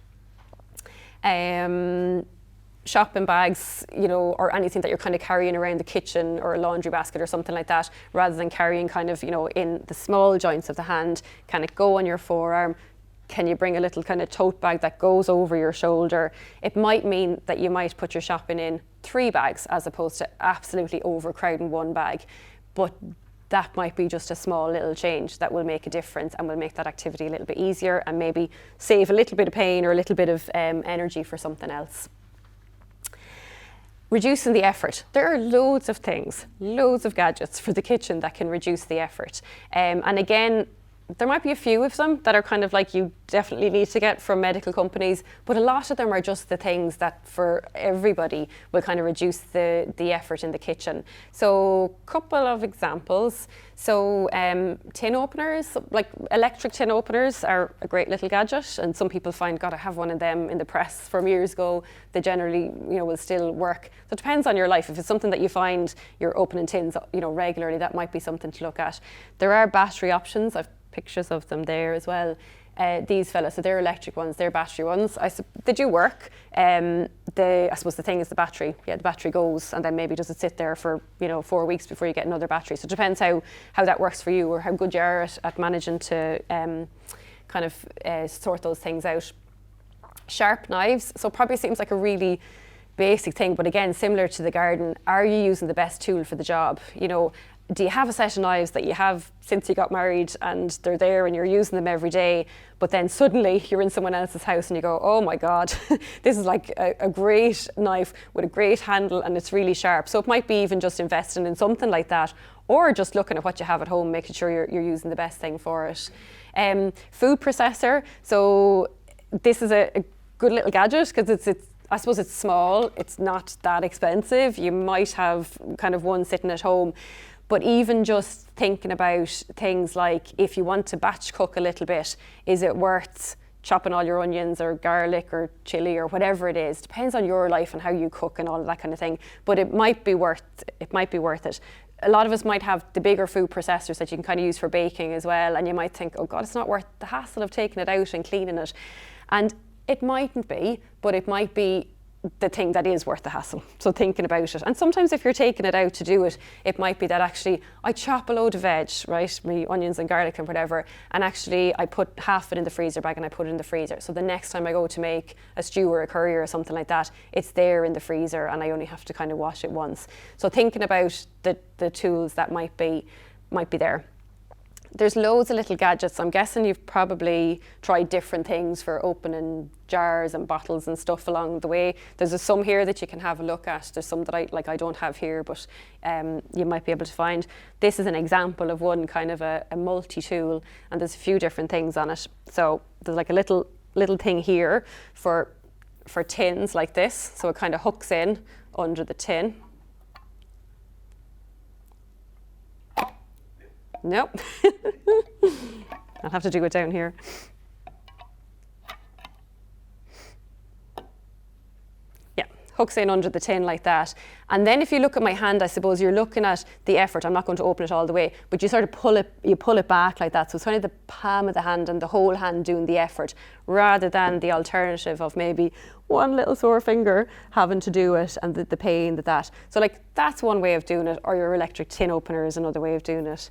Shopping bags, or anything that you're kind of carrying around the kitchen, or a laundry basket or something like that, rather than carrying kind of, in the small joints of the hand. Can it go on your forearm? Can you bring a little kind of tote bag that goes over your shoulder? It might mean that you might put your shopping in 3 bags as opposed to absolutely overcrowding 1 bag. But that might be just a small little change that will make a difference and will make that activity a little bit easier and maybe save a little bit of pain or a little bit of energy for something else. Reducing the effort. There are loads of things, loads of gadgets for the kitchen that can reduce the effort. And again, there might be a few of them that are kind of you definitely need to get from medical companies, but a lot of them are just the things that for everybody will kind of reduce the effort in the kitchen. So a couple of examples. So tin openers, electric tin openers are a great little gadget, and some people find, God, I have one of them in the press from years ago. They generally, will still work. So it depends on your life. If it's something that you find you're opening tins, regularly, that might be something to look at. There are battery options. I've pictures of them there as well. These fellas, so they're electric ones, they're battery ones. They do work. I suppose the thing is the battery. Yeah, the battery goes, and then maybe does it sit there for 4 weeks before you get another battery. So it depends how that works for you, or how good you are at managing to kind of sort those things out. Sharp knives. So probably seems like a really basic thing, but again, similar to the garden, are you using the best tool for the job? Do you have a set of knives that you have since you got married and they're there and you're using them every day, but then suddenly you're in someone else's house and you go, oh my God, this is like a great knife with a great handle and it's really sharp. So it might be even just investing in something like that, or just looking at what you have at home, making sure you're using the best thing for it. Food processor. So this is a good little gadget because I suppose it's small, it's not that expensive. You might have kind of one sitting at home. But even just thinking about things like, if you want to batch cook a little bit, is it worth chopping all your onions or garlic or chili or whatever it is? Depends on your life and how you cook and all of that kind of thing. But it might be worth it. A lot of us might have the bigger food processors that you can kind of use for baking as well, and you might think, oh God, it's not worth the hassle of taking it out and cleaning it. And it mightn't be, but it might be the thing that is worth the hassle. So thinking about it. And sometimes if you're taking it out to do it, it might be that actually I chop a load of veg, right, me onions and garlic and whatever, and actually I put half it in the freezer bag and I put it in the freezer. So the next time I go to make a stew or a curry or something like that, it's there in the freezer and I only have to kind of wash it once. So thinking about the tools that might be there. There's loads of little gadgets. I'm guessing you've probably tried different things for opening jars and bottles and stuff along the way. There's some here that you can have a look at. There's some that I don't have here, but you might be able to find. This is an example of one kind of a multi-tool, and there's a few different things on it. So there's like a little thing here for tins like this. So it kind of hooks in under the tin. Nope. I'll have to do it down here. Yeah, hooks in under the tin like that. And then if you look at my hand, I suppose you're looking at the effort. I'm not going to open it all the way, but you sort of pull it back like that. So it's kind of the palm of the hand and the whole hand doing the effort, rather than the alternative of maybe one little sore finger having to do it and the pain that. So like that's one way of doing it, or your electric tin opener is another way of doing it.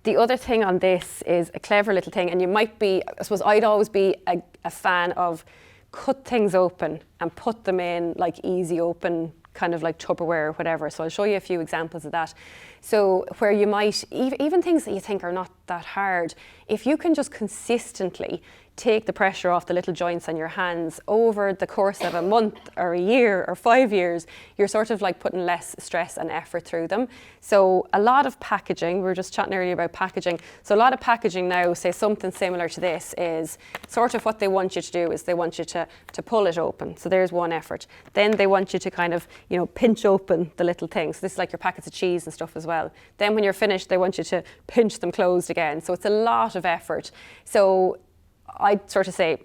The other thing on this is a clever little thing, and you might be, I suppose I'd always be a fan of cut things open and put them in like easy open, kind of like Tupperware or whatever. So I'll show you a few examples of that. So where you might, even things that you think are not that hard, if you can just consistently take the pressure off the little joints on your hands over the course of a month or a year or 5 years, you're sort of like putting less stress and effort through them. So a lot of packaging, we were just chatting earlier about packaging. So a lot of packaging now, say something similar to this, is sort of what they want you to do is they want you to pull it open. So there's one effort. Then they want you to kind of, pinch open the little things. So this is like your packets of cheese and stuff as well. Then when you're finished, they want you to pinch them closed again. So it's a lot of effort. So I'd sort of say,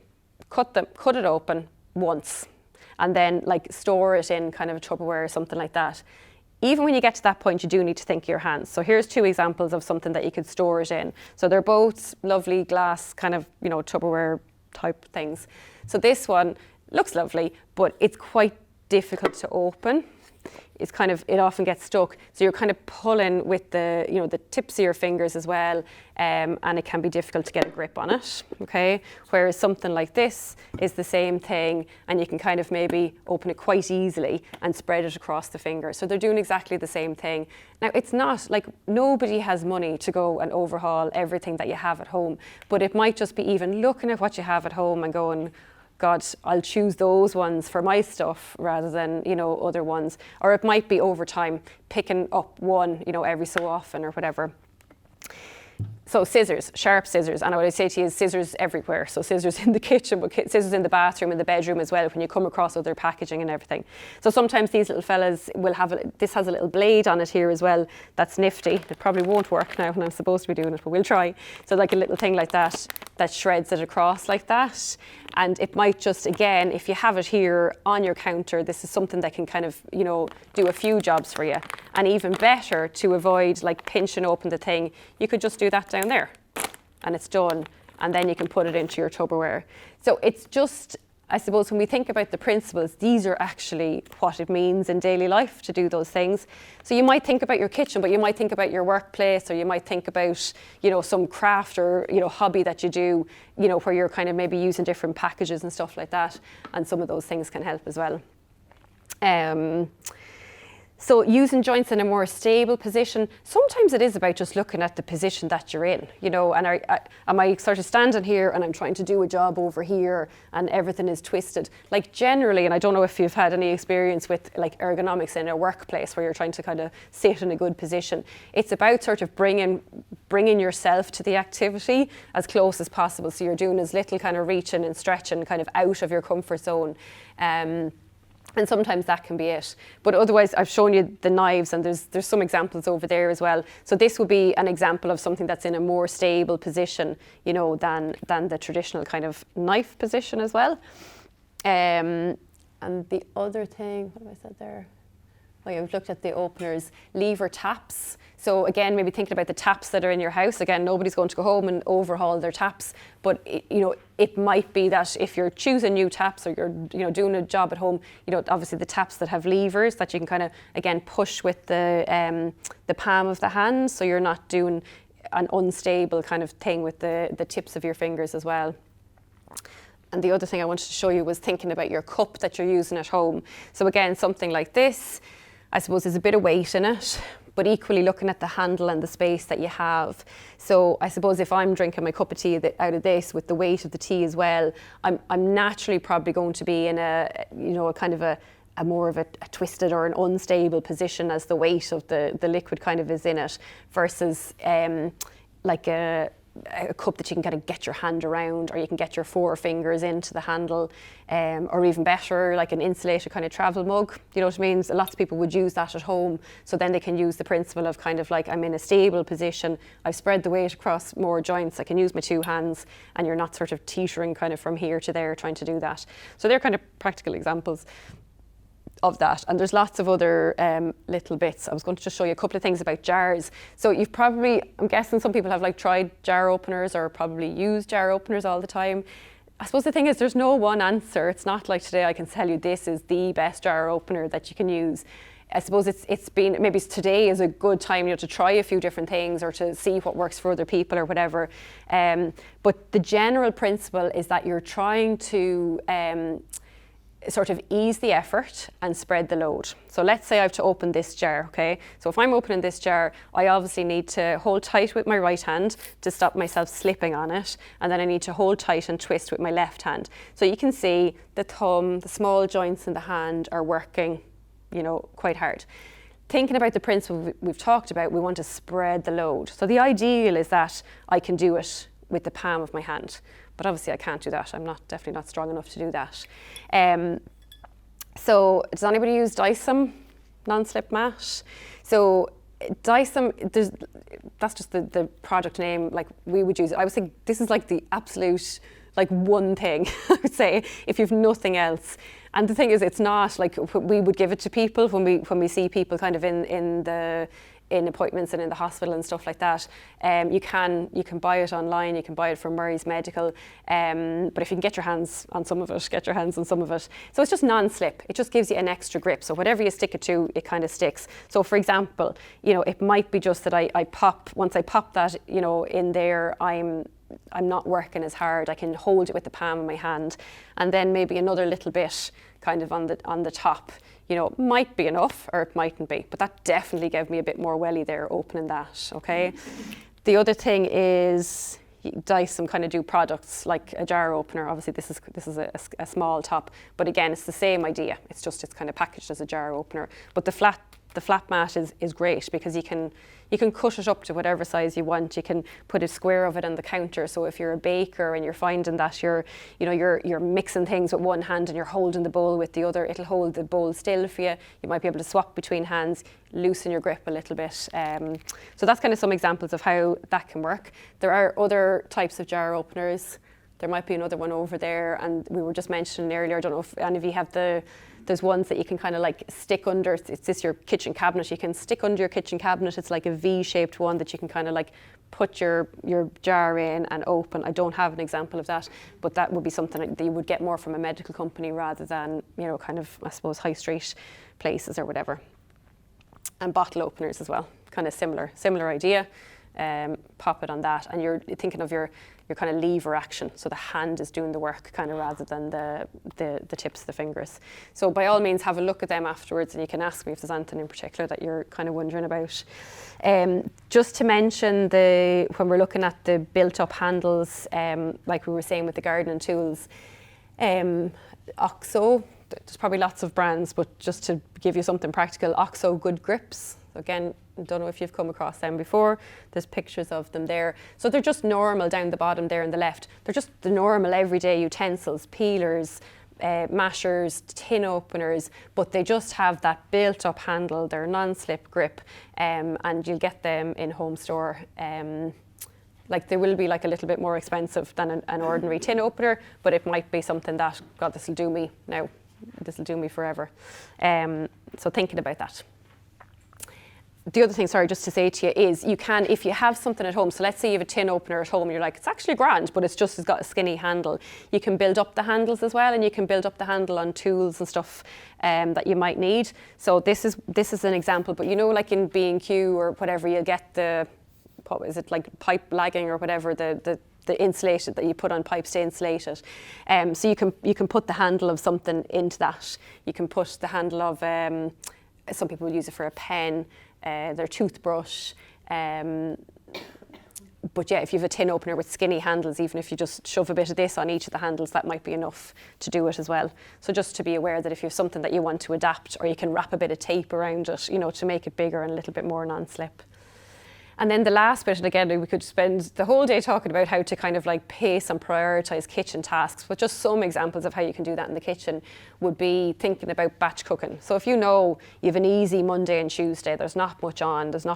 cut it open once, and then like store it in kind of a Tupperware or something like that. Even when you get to that point, you do need to think of your hands. So here's two examples of something that you could store it in. So they're both lovely glass kind of, Tupperware type things. So this one looks lovely, but it's quite difficult to open. It often gets stuck. So you're kind of pulling with the tips of your fingers as well, and it can be difficult to get a grip on it, okay? Whereas something like this is the same thing, and you can kind of maybe open it quite easily and spread it across the fingers. So they're doing exactly the same thing. Now, it's not like nobody has money to go and overhaul everything that you have at home, but it might just be even looking at what you have at home and going, God, I'll choose those ones for my stuff rather than, other ones. Or it might be over time, picking up one, every so often or whatever. So scissors, sharp scissors, and what I say to you is scissors everywhere. So scissors in the kitchen, but scissors in the bathroom, in the bedroom as well, when you come across other packaging and everything. So sometimes these little fellas will have, this has a little blade on it here as well, that's nifty. It probably won't work now when I'm supposed to be doing it, but we'll try. So like a little thing like that shreds it across like that. And it might just, again, if you have it here on your counter, this is something that can kind of, do a few jobs for you. And even better, to avoid like pinching open the thing, you could just do that down there and it's done. And then you can put it into your Tupperware. So it's just, I suppose when we think about the principles, these are actually what it means in daily life to do those things. So you might think about your kitchen, but you might think about your workplace, or you might think about, some craft or, hobby that you do, where you're kind of maybe using different packages and stuff like that. And some of those things can help as well. So using joints in a more stable position, sometimes it is about just looking at the position that you're in, and am I sort of standing here and I'm trying to do a job over here and everything is twisted. Like generally, and I don't know if you've had any experience with like ergonomics in a workplace where you're trying to kind of sit in a good position. It's about sort of bringing yourself to the activity as close as possible. So you're doing as little kind of reaching and stretching kind of out of your comfort zone. And sometimes that can be it. But otherwise, I've shown you the knives, and there's some examples over there as well. So this would be an example of something that's in a more stable position, you know, than the traditional kind of knife position as well. And the other thing, what have I said there? Oh yeah, we've looked at the openers, lever taps. So again, maybe thinking about the taps that are in your house. Again, nobody's going to go home and overhaul their taps, but it might be that if you're choosing new taps, or you're doing a job at home, obviously the taps that have levers that you can kind of again push with the palm of the hand, so you're not doing an unstable kind of thing with the tips of your fingers as well. And the other thing I wanted to show you was thinking about your cup that you're using at home. So again, something like this, I suppose there's a bit of weight in it, but equally looking at the handle and the space that you have. So I suppose if I'm drinking my cup of tea out of this with the weight of the tea as well, I'm naturally probably going to be in a kind of a more of a twisted or an unstable position as the weight of the liquid kind of is in it, versus like a cup that you can kind of get your hand around, or you can get your 4 fingers into the handle, or even better, like an insulated kind of travel mug. You know what I mean? So lots of people would use that at home, so then they can use the principle of kind of like, I'm in a stable position, I've spread the weight across more joints, I can use my 2 hands, and you're not sort of teetering kind of from here to there trying to do that. So they're kind of practical examples of that. And there's lots of other little bits. I was going to just show you a couple of things about jars. So you've probably, I'm guessing some people have like tried jar openers or probably used jar openers all the time. I suppose the thing is there's no one answer. It's not like today I can tell you this is the best jar opener that you can use. I suppose it's been, maybe today is a good time to try a few different things or to see what works for other people or whatever. But the general principle is that you're trying to sort of ease the effort and spread the load. So let's say I have to open this jar, okay? So if I'm opening this jar, I obviously need to hold tight with my right hand to stop myself slipping on it, and then I need to hold tight and twist with my left hand. So you can see the thumb, the small joints in the hand are working, quite hard. Thinking about the principle we've talked about, we want to spread the load. So the ideal is that I can do it with the palm of my hand. But obviously I can't do that. I'm definitely not strong enough to do that. So does anybody use Dyson non-slip mat? So Dyson, that's just the product name, like we would use it. I would think this is like the absolute, like one thing, I would say, if you've nothing else. And the thing is, it's not like we would give it to people when we see people kind of in appointments and in the hospital and stuff like that. You can buy it online, you can buy it from Murray's Medical, but if you can get your hands on some of it, get your hands on some of it. So it's just non-slip, it just gives you an extra grip, so whatever you stick it to, it kind of sticks. So for example, it might be just that once I pop that, in there, I'm not working as hard, I can hold it with the palm of my hand, and then maybe another little bit kind of on the top, might be enough or it mightn't be, but that definitely gave me a bit more welly there opening that, okay? The other thing is Dyson kind of do products like a jar opener. Obviously this is a small top, but again, it's the same idea. It's kind of packaged as a jar opener, but the flat mat is great because you can cut it up to whatever size you want. You can put a square of it on the counter. So if you're a baker and you're finding that you're mixing things with one hand and you're holding the bowl with the other, it'll hold the bowl still for you. You might be able to swap between hands, loosen your grip a little bit. So that's kind of some examples of how that can work. There are other types of jar openers. There might be another one over there, and we were just mentioning earlier, I don't know if any of you have there's ones that you can kind of like stick under, it's this your kitchen cabinet, you can stick under your kitchen cabinet, it's like a V-shaped one that you can kind of like put your jar in and open. I don't have an example of that, but that would be something that you would get more from a medical company rather than, kind of, I suppose, high street places or whatever. And bottle openers as well, kind of similar idea. Pop it on that, and you're thinking of your kind of lever action, so the hand is doing the work kind of rather than the tips of the fingers. So by all means have a look at them afterwards, and you can ask me if there's anything in particular that you're kind of wondering about. Just to mention, when we're looking at the built-up handles, like we were saying with the gardening tools, OXO, there's probably lots of brands, but just to give you something practical, OXO Good Grips. Again, I don't know if you've come across them before. There's pictures of them there. So they're just normal down the bottom there on the left. They're just the normal everyday utensils, peelers, mashers, tin openers, but they just have that built-up handle. They're non-slip grip, and you'll get them in home store. Like they will be like a little bit more expensive than an ordinary tin opener, but it might be something that, God, this will do me now. This will do me forever. So thinking about that. The other thing, sorry, just to say to you is you can, if you have something at home, so let's say you have a tin opener at home and you're like, it's actually grand, but it's got a skinny handle. You can build up the handles as well, and you can build up the handle on tools and stuff that you might need. So this is an example, but you know, like in B&Q or whatever, you'll get the, what is it, like pipe lagging or whatever, the insulated that you put on pipes to insulate it. So you can put the handle of something into that. You can put the handle of, some people will use it for a pen, their toothbrush. But yeah, if you have a tin opener with skinny handles, even if you just shove a bit of this on each of the handles, that might be enough to do it as well. So just to be aware that if you have something that you want to adapt, or you can wrap a bit of tape around it, you know, to make it bigger and a little bit more non-slip. And then the last bit, and again, we could spend the whole day talking about how to kind of like pace and prioritise kitchen tasks, but just some examples of how you can do that in the kitchen would be thinking about batch cooking. So if you know you have an easy Monday and Tuesday, there's not much on, there's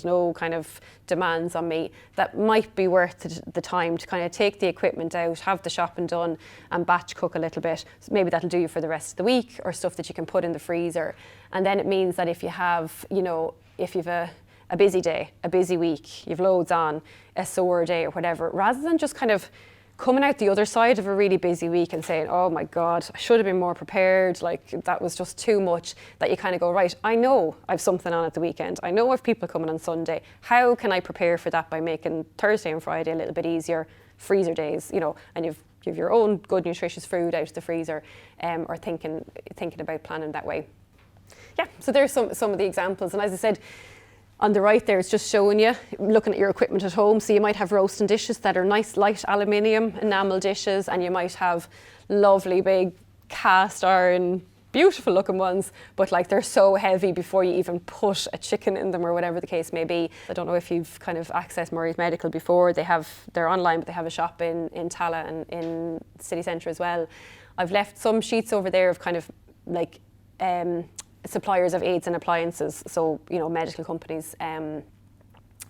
no kind of demands on me, that might be worth the time to kind of take the equipment out, have the shopping done and batch cook a little bit. So maybe that'll do you for the rest of the week, or stuff that you can put in the freezer. And then it means that if you have, you know, if you've a busy day, a busy week, you've loads on, a sore day or whatever, rather than just kind of coming out the other side of a really busy week and saying, oh my God, I should have been more prepared, like that was just too much, that you kind of go, right, I know I've something on at the weekend, I know I've people coming on Sunday, how can I prepare for that by making Thursday and Friday a little bit easier, freezer days, you know, and you've your own good nutritious food out of the freezer, or thinking about planning that way. Yeah, so there's some of the examples, and as I said, on the right there, it's just showing you, looking at your equipment at home. So you might have roasting dishes that are nice, light aluminium enamel dishes, and you might have lovely big cast iron, beautiful looking ones, but like they're so heavy before you even put a chicken in them or whatever the case may be. I don't know if you've kind of accessed Murray's Medical before. They're online, but they have a shop in Tala and in city centre as well. I've left some sheets over there of kind of like suppliers of aids and appliances, so you know, medical companies.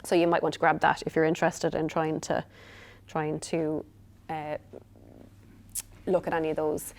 So you might want to grab that if you're interested in trying to look at any of those.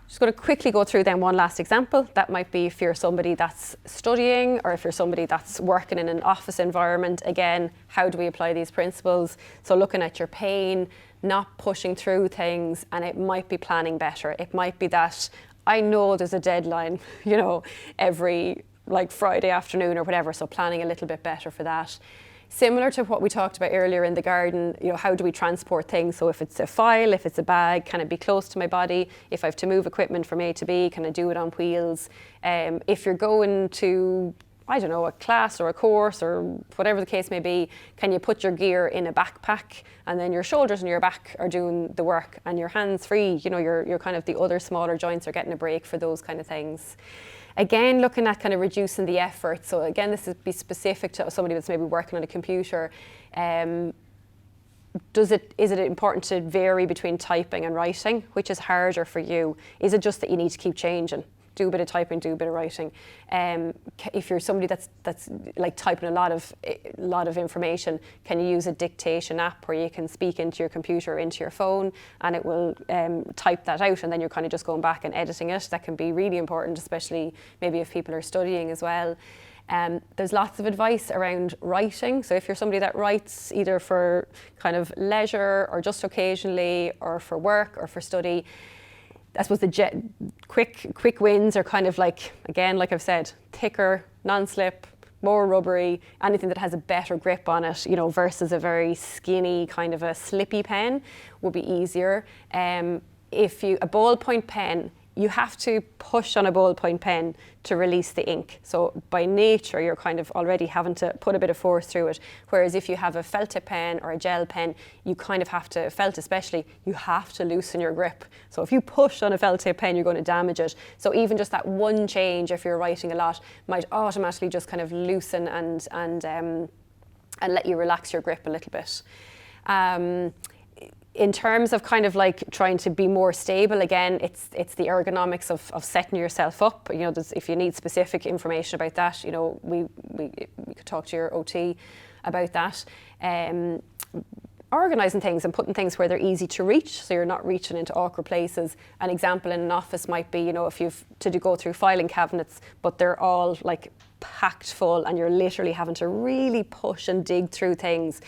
Just going to quickly go through then one last example. That might be if you're somebody that's studying, or if you're somebody that's working in an office environment. Again, how do we apply these principles? So looking at your pain, not pushing through things, and it might be planning better. It might be that I know there's a deadline, you know, every like Friday afternoon or whatever, so planning a little bit better for that. Similar to what we talked about earlier in the garden, you know, how do we transport things? So if it's a file, if it's a bag, can it be close to my body? If I have to move equipment from A to B, can I do it on wheels? If you're going to, I don't know, a class or a course or whatever the case may be, can you put your gear in a backpack, and then your shoulders and your back are doing the work and your hands free, you know, your kind of the other smaller joints are getting a break for those kind of things. Again, looking at kind of reducing the effort. So again, this would be specific to somebody that's maybe working on a computer. Is it important to vary between typing and writing? Which is harder for you? Is it just that you need to keep changing? Do a bit of typing, do a bit of writing. If you're somebody that's like typing a lot of information, can you use a dictation app where you can speak into your computer, into your phone, and it will type that out, and then you're kind of just going back and editing it? That can be really important, especially maybe if people are studying as well. There's lots of advice around writing. So if you're somebody that writes either for kind of leisure or just occasionally, or for work or for study, I suppose the quick wins are kind of like, again, like I've said, thicker, non-slip, more rubbery, anything that has a better grip on it, you know, versus a very skinny kind of a slippy pen will be easier. A ballpoint pen, you have to push on a ballpoint pen to release the ink. So by nature, you're kind of already having to put a bit of force through it. Whereas if you have a felt tip pen or a gel pen, you kind of have to, felt especially, you have to loosen your grip. So if you push on a felt tip pen, you're going to damage it. So even just that one change, if you're writing a lot, might automatically just kind of loosen and let you relax your grip a little bit. in terms of kind of like trying to be more stable, again, it's the ergonomics of setting yourself up. You know, if you need specific information about that, you know, we could talk to your OT about that. Organising things and putting things where they're easy to reach, so you're not reaching into awkward places. An example in an office might be, you know, if you've to go through filing cabinets, but they're all like packed full and you're literally having to really push and dig through things.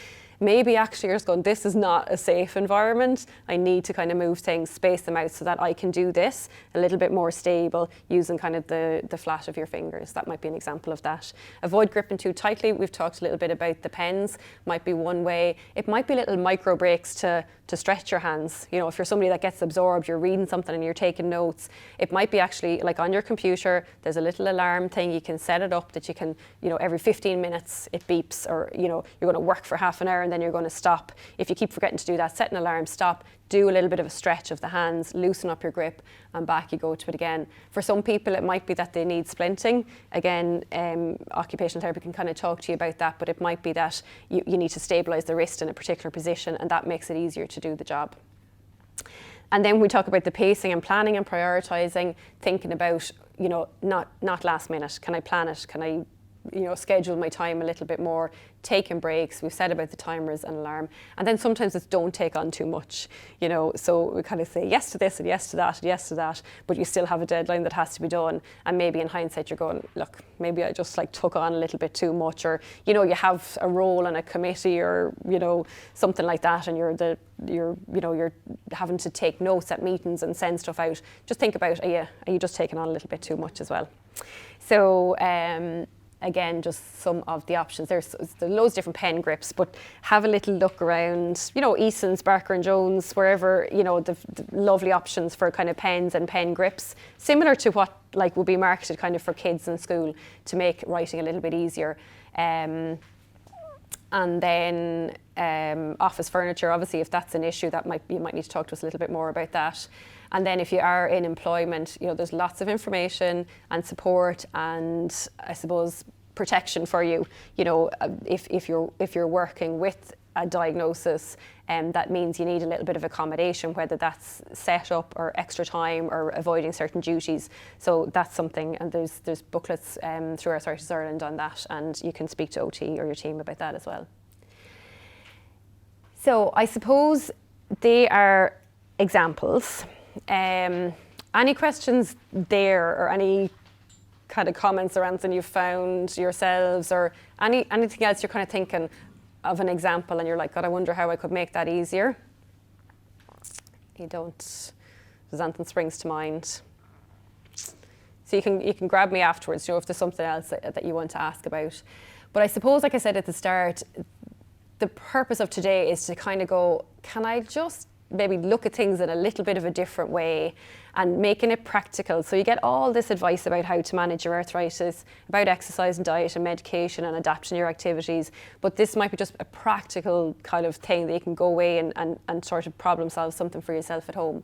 Maybe actually you're just going, this is not a safe environment. I need to kind of move things, space them out so that I can do this a little bit more stable using kind of the flat of your fingers. That might be an example of that. Avoid gripping too tightly. We've talked a little bit about the pens. Might be one way. It might be little micro breaks to stretch your hands. You know, if you're somebody that gets absorbed, you're reading something and you're taking notes, it might be actually like on your computer, there's a little alarm thing, you can set it up that you can, you know, every 15 minutes it beeps, or, you know, you're going to work for half an hour and then you're going to stop. If you keep forgetting to do that, set an alarm, stop, do a little bit of a stretch of the hands, loosen up your grip, and back you go to it again. For some people, it might be that they need splinting. Again, occupational therapy can kind of talk to you about that, but it might be that you need to stabilise the wrist in a particular position, and that makes it easier to do the job. And then we talk about the pacing and planning and prioritising, thinking about, you know, not last minute. Can I plan it? Can I, you know, schedule my time a little bit more, taking breaks. We've said about the timers and alarm. And then sometimes it's don't take on too much, you know, so we kind of say yes to this and yes to that and yes to that, but you still have a deadline that has to be done. And maybe in hindsight you're going, look, maybe I just like took on a little bit too much, or, you know, you have a role in a committee or, you know, something like that, and you're having to take notes at meetings and send stuff out. Just think about, are you just taking on a little bit too much as well? So, again, just some of the options. There's loads of different pen grips, but have a little look around, you know, Eason's, Barker and Jones, wherever, you know, the lovely options for kind of pens and pen grips, similar to what like would be marketed kind of for kids in school to make writing a little bit easier. And then office furniture, obviously, if that's an issue, you might need to talk to us a little bit more about that. And then if you are in employment, you know, there's lots of information and support and, I suppose, protection for you. You know, if you're working with a diagnosis, that means you need a little bit of accommodation, whether that's set up or extra time or avoiding certain duties. So that's something, and there's booklets through Arthritis Ireland on that, and you can speak to OT or your team about that as well. So I suppose they are examples. Any questions there, or any kind of comments or anything you've found yourselves, or anything else you're kind of thinking of an example and you're like, God, I wonder how I could make that easier? Does anything springs to mind? So you can grab me afterwards, you know, if there's something else that you want to ask about. But I suppose, like I said at the start, the purpose of today is to kind of go, can I just maybe look at things in a little bit of a different way and making it practical. So you get all this advice about how to manage your arthritis, about exercise and diet and medication and adapting your activities, but this might be just a practical kind of thing that you can go away and sort of problem solve something for yourself at home.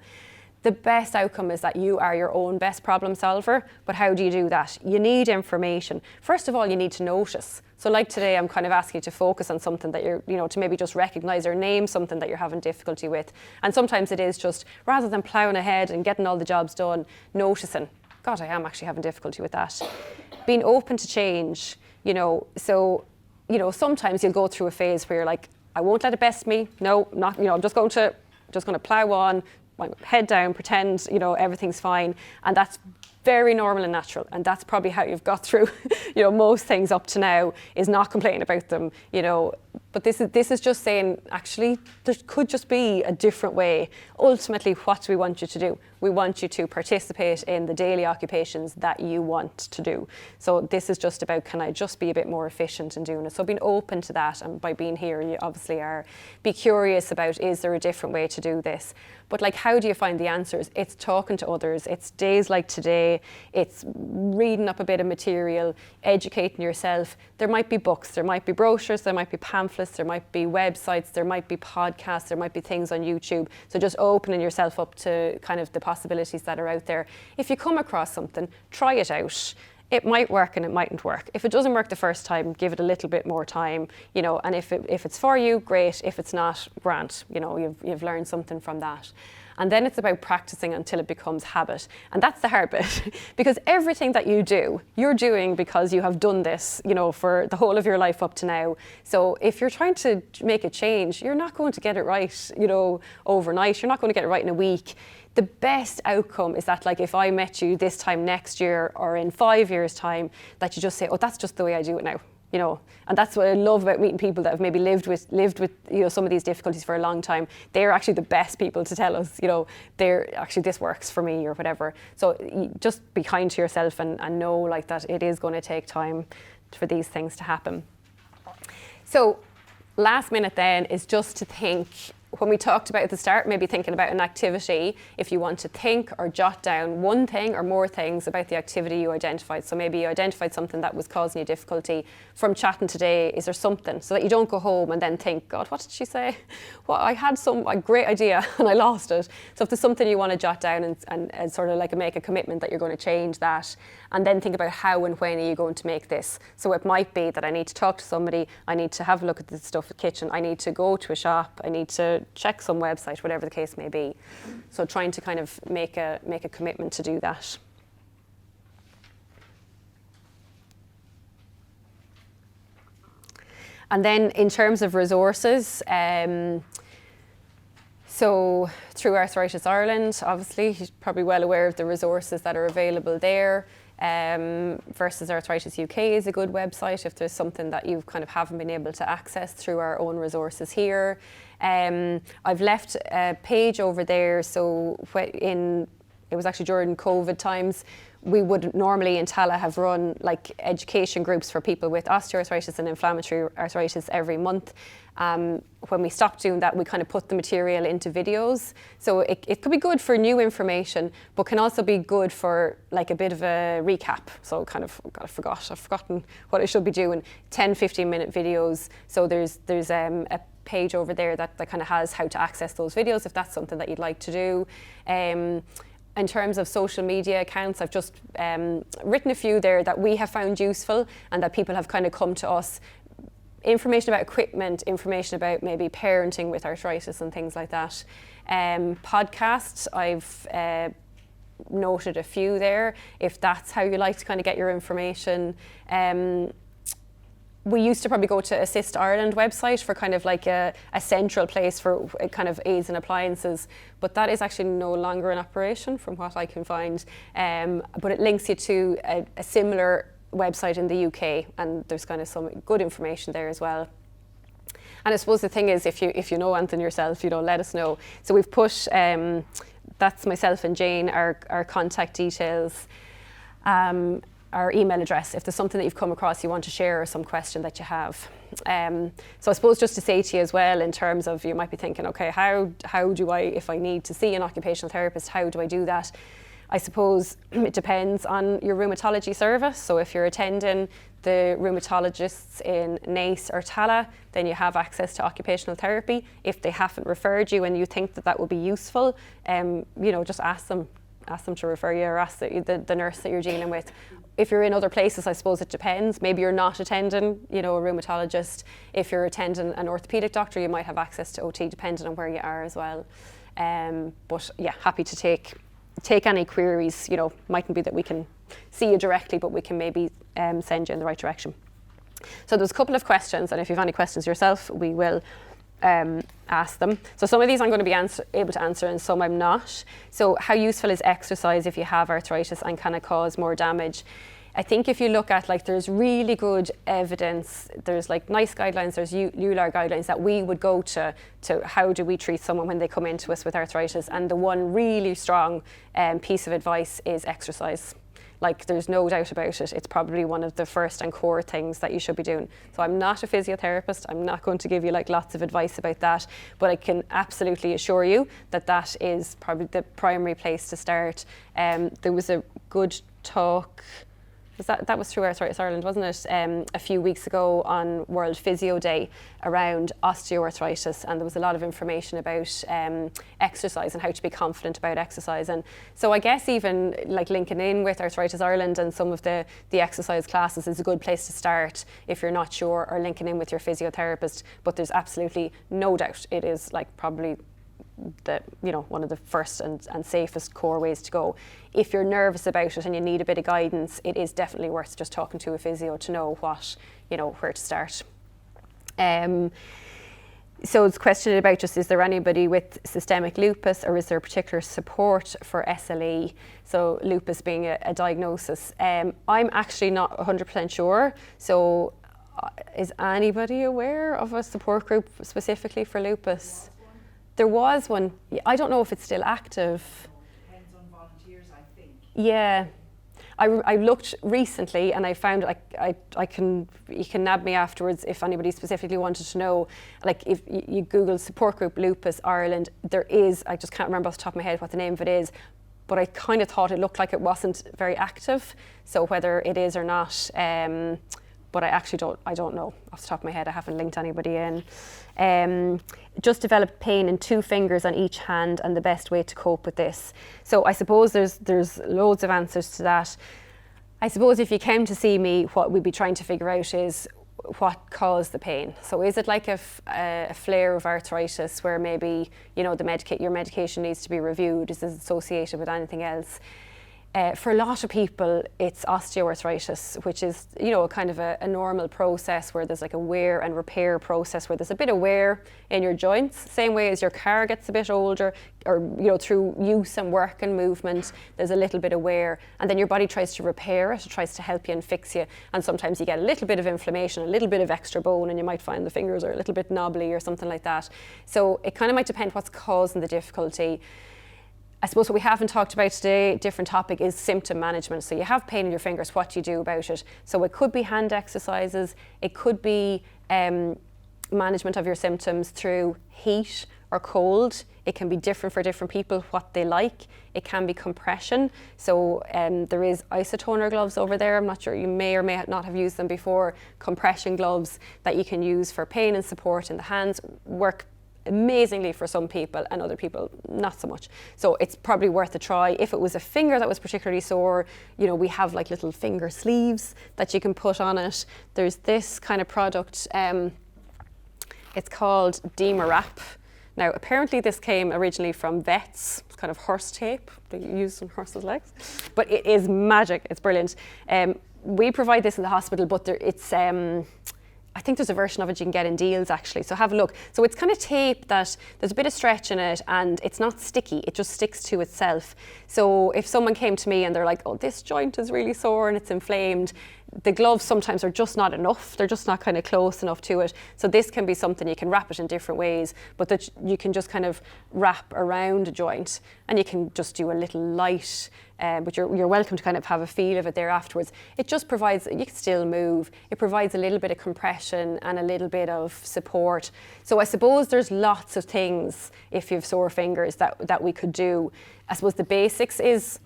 The best outcome is that you are your own best problem solver, but how do you do that? You need information. First of all, you need to notice. So like today, I'm kind of asking you to focus on something that you're, you know, to maybe just recognise or name something that you're having difficulty with. And sometimes it is just, rather than ploughing ahead and getting all the jobs done, noticing, God, I am actually having difficulty with that. Being open to change, you know, so, you know, sometimes you'll go through a phase where you're like, I won't let it best me. No, not, you know, I'm just going to plough on, my head down, pretend, you know, everything's fine. And that's very normal and natural. And that's probably how you've got through, you know, most things up to now, is not complaining about them, you know. But this is just saying, actually, there could just be a different way. Ultimately, what do we want you to do? We want you to participate in the daily occupations that you want to do. So this is just about, can I just be a bit more efficient in doing it? So being open to that, and by being here, you obviously are. Be curious about, is there a different way to do this? But like, how do you find the answers? It's talking to others. It's days like today. It's reading up a bit of material, educating yourself. There might be books, there might be brochures, there might be pamphlets, there might be websites, there might be podcasts, there might be things on YouTube. So just opening yourself up to kind of the possibilities that are out there. If you come across something, try it out. it might work and it mightn't work. If it doesn't work the first time, give it a little bit more time, you know, and if it's for you, great. If it's not, grand, you know, you've learned something from that. And then it's about practicing until it becomes habit. And that's the hard bit, because everything that you do, you're doing because you have done this, you know, for the whole of your life up to now. So if you're trying to make a change, you're not going to get it right, you know, overnight. You're not going to get it right in a week. The best outcome is that, like, if I met you this time next year or in 5 years' time, that you just say, oh, that's just the way I do it now. You know, and that's what I love about meeting people that have maybe lived with you know, some of these difficulties for a long time. They're actually the best people to tell us, you know, they're actually, this works for me or whatever. So just be kind to yourself and know, like, that it is going to take time for these things to happen. So last minute then is just to think, when we talked about at the start, maybe thinking about an activity, if you want to think or jot down one thing or more things about the activity you identified. So maybe you identified something that was causing you difficulty from chatting today. Is there something, so that you don't go home and then think, God, what did she say? Well, I had a great idea and I lost it. So if there's something you want to jot down and sort of like make a commitment that you're going to change that, and then think about how and when are you going to make this. So it might be that I need to talk to somebody, I need to have a look at the stuff in the kitchen, I need to go to a shop, I need to check some website, whatever the case may be. So trying to kind of make a commitment to do that. And then in terms of resources, so through Arthritis Ireland, obviously, you're probably well aware of the resources that are available there. Versus Arthritis UK is a good website if there's something that you kind of haven't been able to access through our own resources here. I've left a page over there, so it was actually during COVID times, we would normally in Tala have run like education groups for people with osteoarthritis and inflammatory arthritis every month. When we stopped doing that, we kind of put the material into videos. So it could be good for new information, but can also be good for like a bit of a recap. So kind of, God, I've forgotten what I should be doing. 10, 15-minute videos. So there's a page over there that kind of has how to access those videos if that's something that you'd like to do. In terms of social media accounts, I've just written a few there that we have found useful and that people have kind of come to us. Information about equipment, information about maybe parenting with arthritis and things like that. Podcasts, I've noted a few there, if that's how you like to kind of get your information. We used to probably go to Assist Ireland website for kind of like a central place for kind of aids and appliances, but that is actually no longer in operation from what I can find. But it links you to a similar website in the UK, and there's kind of some good information there as well. And I suppose the thing is, if you know anything yourself, you know, let us know. So we've put, that's myself and Jane, our contact details, our email address, if there's something that you've come across you want to share or some question that you have. So I suppose just to say to you as well, in terms of, you might be thinking, okay, how do I, if I need to see an occupational therapist, how do I do that? I suppose it depends on your rheumatology service. So if you're attending the rheumatologists in Naas or Tala, then you have access to occupational therapy. If they haven't referred you and you think that would be useful, you know, just ask them to refer you, or ask the nurse that you're dealing with. If you're in other places, I suppose it depends. Maybe you're not attending, you know, a rheumatologist. If you're attending an orthopedic doctor, you might have access to OT, depending on where you are as well. But yeah, happy to take any queries. You know, mightn't be that we can see you directly, but we can maybe send you in the right direction. So there's a couple of questions, and if you have any questions yourself, we will ask them. So some of these I'm going to be able to answer and some I'm not. So how useful is exercise if you have arthritis, and can it cause more damage? I think if you look at, like, there's really good evidence, there's like NICE guidelines, there's EULAR guidelines that we would go to how do we treat someone when they come into us with arthritis, and the one really strong piece of advice is exercise. Like, there's no doubt about it. It's probably one of the first and core things that you should be doing. So I'm not a physiotherapist. I'm not going to give you like lots of advice about that, but I can absolutely assure you that that is probably the primary place to start. There was a good talk That was through Arthritis Ireland, wasn't it? A few weeks ago on World Physio Day around osteoarthritis, and there was a lot of information about exercise and how to be confident about exercise. And so I guess even like linking in with Arthritis Ireland and some of the exercise classes is a good place to start if you're not sure, or linking in with your physiotherapist. But there's absolutely no doubt it is like probably one of the first and safest core ways to go. If you're nervous about it and you need a bit of guidance, it is definitely worth just talking to a physio to know where to start. So it's a question about just, is there anybody with systemic lupus, or is there particular support for SLE? So lupus being a diagnosis. I'm actually not 100% sure. So is anybody aware of a support group specifically for lupus? There was one. I don't know if it's still active. Depends on volunteers, I think. Yeah. I looked recently and I found you can nab me afterwards if anybody specifically wanted to know. Like if you Google support group lupus Ireland, there is, I just can't remember off the top of my head what the name of it is, but I kind of thought it looked like it wasn't very active. So whether it is or not, but I don't know off the top of my head. I haven't linked anybody in. Just developed pain in 2 fingers on each hand and the best way to cope with this. So I suppose there's loads of answers to that. I suppose if you came to see me, what we'd be trying to figure out is what caused the pain. So is it like a flare of arthritis where maybe your medication needs to be reviewed? Is this associated with anything else? For a lot of people, it's osteoarthritis, which is, kind of a normal process where there's like a wear and repair process where there's a bit of wear in your joints, same way as your car gets a bit older, or, through use and work and movement, there's a little bit of wear, and then your body tries to repair it, tries to help you and fix you, and sometimes you get a little bit of inflammation, a little bit of extra bone, and you might find the fingers are a little bit knobbly or something like that. So it kind of might depend what's causing the difficulty. I suppose what we haven't talked about today, different topic, is symptom management. So you have pain in your fingers, what do you do about it? So it could be hand exercises, it could be management of your symptoms through heat or cold. It can be different for different people, what they like. It can be compression. So there is isotoner gloves over there. I'm not sure, you may or may not have used them before. Compression gloves that you can use for pain and support in the hands work amazingly for some people, and other people not so much. So it's probably worth a try. If it was a finger that was particularly sore, we have like little finger sleeves that you can put on it. There's this kind of product, it's called Demarap. Now apparently this came originally from vets. It's kind of horse tape that you use on horses' legs, but it is magic, it's brilliant. We provide this in the hospital, but I think there's a version of it you can get in Deals actually, so have a look. So it's kind of tape that there's a bit of stretch in it and it's not sticky, it just sticks to itself. So if someone came to me and they're like, oh, this joint is really sore and it's inflamed, the gloves sometimes are just not enough, they're just not kind of close enough to it. So this can be something, you can wrap it in different ways, but that you can just kind of wrap around a joint, and you can just do a little light, but you're welcome to kind of have a feel of it there afterwards. It just provides, you can still move, it provides a little bit of compression and a little bit of support. So I suppose there's lots of things, if you have sore fingers, that we could do. I suppose the basics is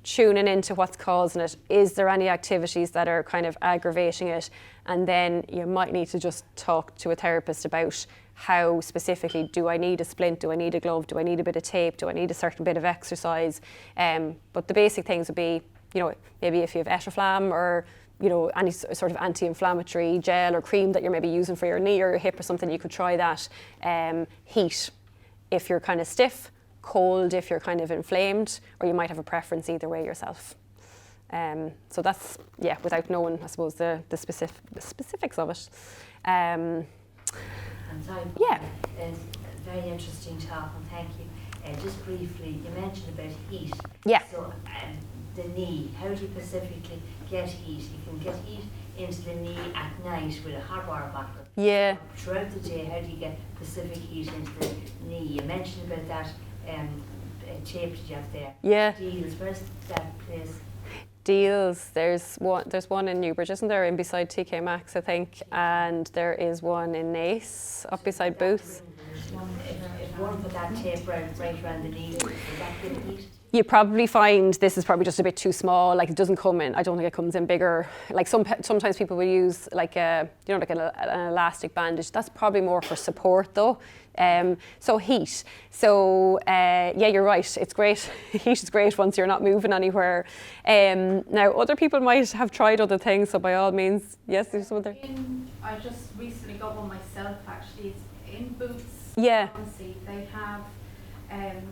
tuning into what's causing it. Is there any activities that are kind of aggravating it? And then you might need to just talk to a therapist about how specifically, do I need a splint, do I need a glove, do I need a bit of tape, do I need a certain bit of exercise? But the basic things would be, maybe if you have Etaflam or any sort of anti-inflammatory gel or cream that you're maybe using for your knee or your hip or something, you could try that. Heat, if you're kind of stiff. Cold if you're kind of inflamed, or you might have a preference either way yourself. So that's, without knowing, I suppose, the specifics of it. And sorry, it's a very interesting talk, and thank you. Just briefly, you mentioned about heat. Yeah. So the knee, how do you specifically get heat? You can get heat into the knee at night with a hot water bottle. Yeah. Throughout the day, how do you get specific heat into the knee? You mentioned about that tape that you have there. Yeah. Deals, where's that place? Deals, there's one in Newbridge, isn't there, in beside TK Maxx, I think, and there is one in Nace, up beside Booths. If one put that tape right around the knee, would that give heat? You probably find this is probably just a bit too small. Like it doesn't come in. I don't think it comes in bigger. Like sometimes people will use like like an elastic bandage. That's probably more for support though. So heat. So yeah, you're right. It's great. Heat is great once you're not moving anywhere. Now other people might have tried other things. So by all means, yes, there's some other. I just recently got one myself. Actually, it's in Boots. Yeah. Pharmacy. They have.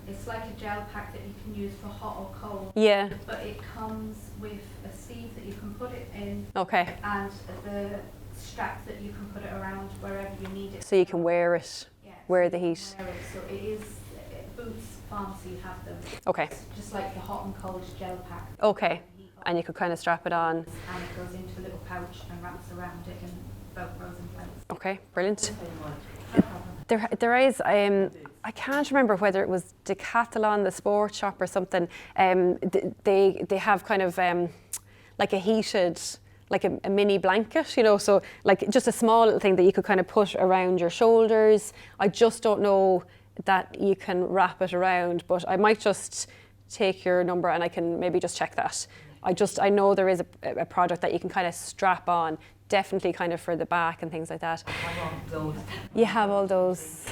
It's like a gel pack that you can use for hot or cold. Yeah. But it comes with a sleeve that you can put it in. Okay. And the strap that you can put it around wherever you need it. So you can wear it. Yeah, wear so the you can heat. wear it. So it is Boots Pharmacy have them. Okay. It's just like the hot and cold gel pack. Okay. And you could kind of strap it on. And it goes into a little pouch and wraps around it in both rows and place. Okay, brilliant. No problem. There is, I can't remember whether it was Decathlon, the sports shop or something. They have kind of like a heated, like a mini blanket, you know, so like just a small little thing that you could kind of put around your shoulders. I just don't know that you can wrap it around, but I might just take your number and I can maybe just check that. I know there is a product that you can kind of strap on, definitely kind of for the back and things like that. I have all those. You have all those.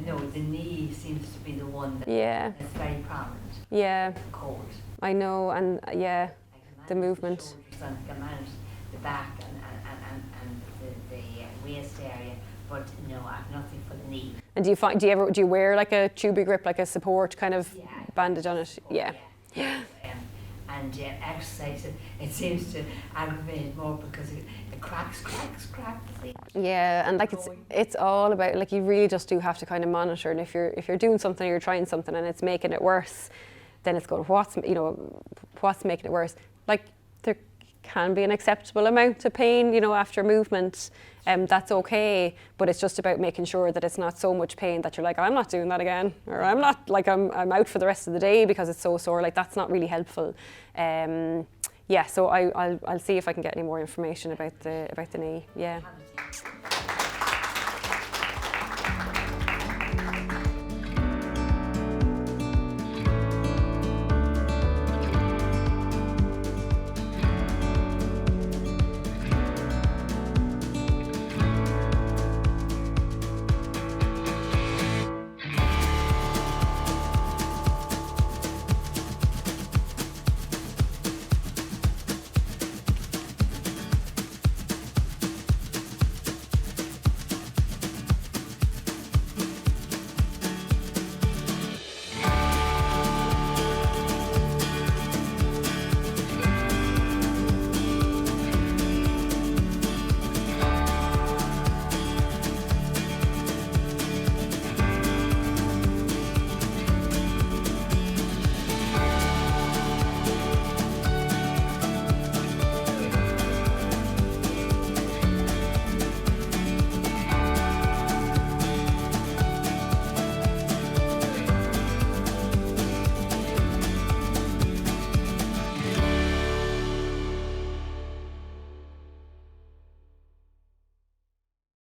No, the knee seems to be the one that Yeah. is very prominent. Yeah, Cold. I know, and yeah, I can the manage movement. The shoulders and I can manage the back and the waist area, but no, I have nothing for the knee. And do you wear like a tubey grip, like a support kind of Yeah. bandage on it? Yeah. And exercise, it seems to aggravate it more because it cracks. Yeah, and like it's all about, like, you really just do have to kind of monitor, and if you're doing something or you're trying something and it's making it worse, then it's going, what's making it worse? Like, there can be an acceptable amount of pain, you know, after movement, that's okay, but it's just about making sure that it's not so much pain that you're like, I'm not doing that again, or I'm out for the rest of the day because it's so sore. Like, that's not really helpful. Yeah, so I'll see if I can get any more information about the knee. Yeah.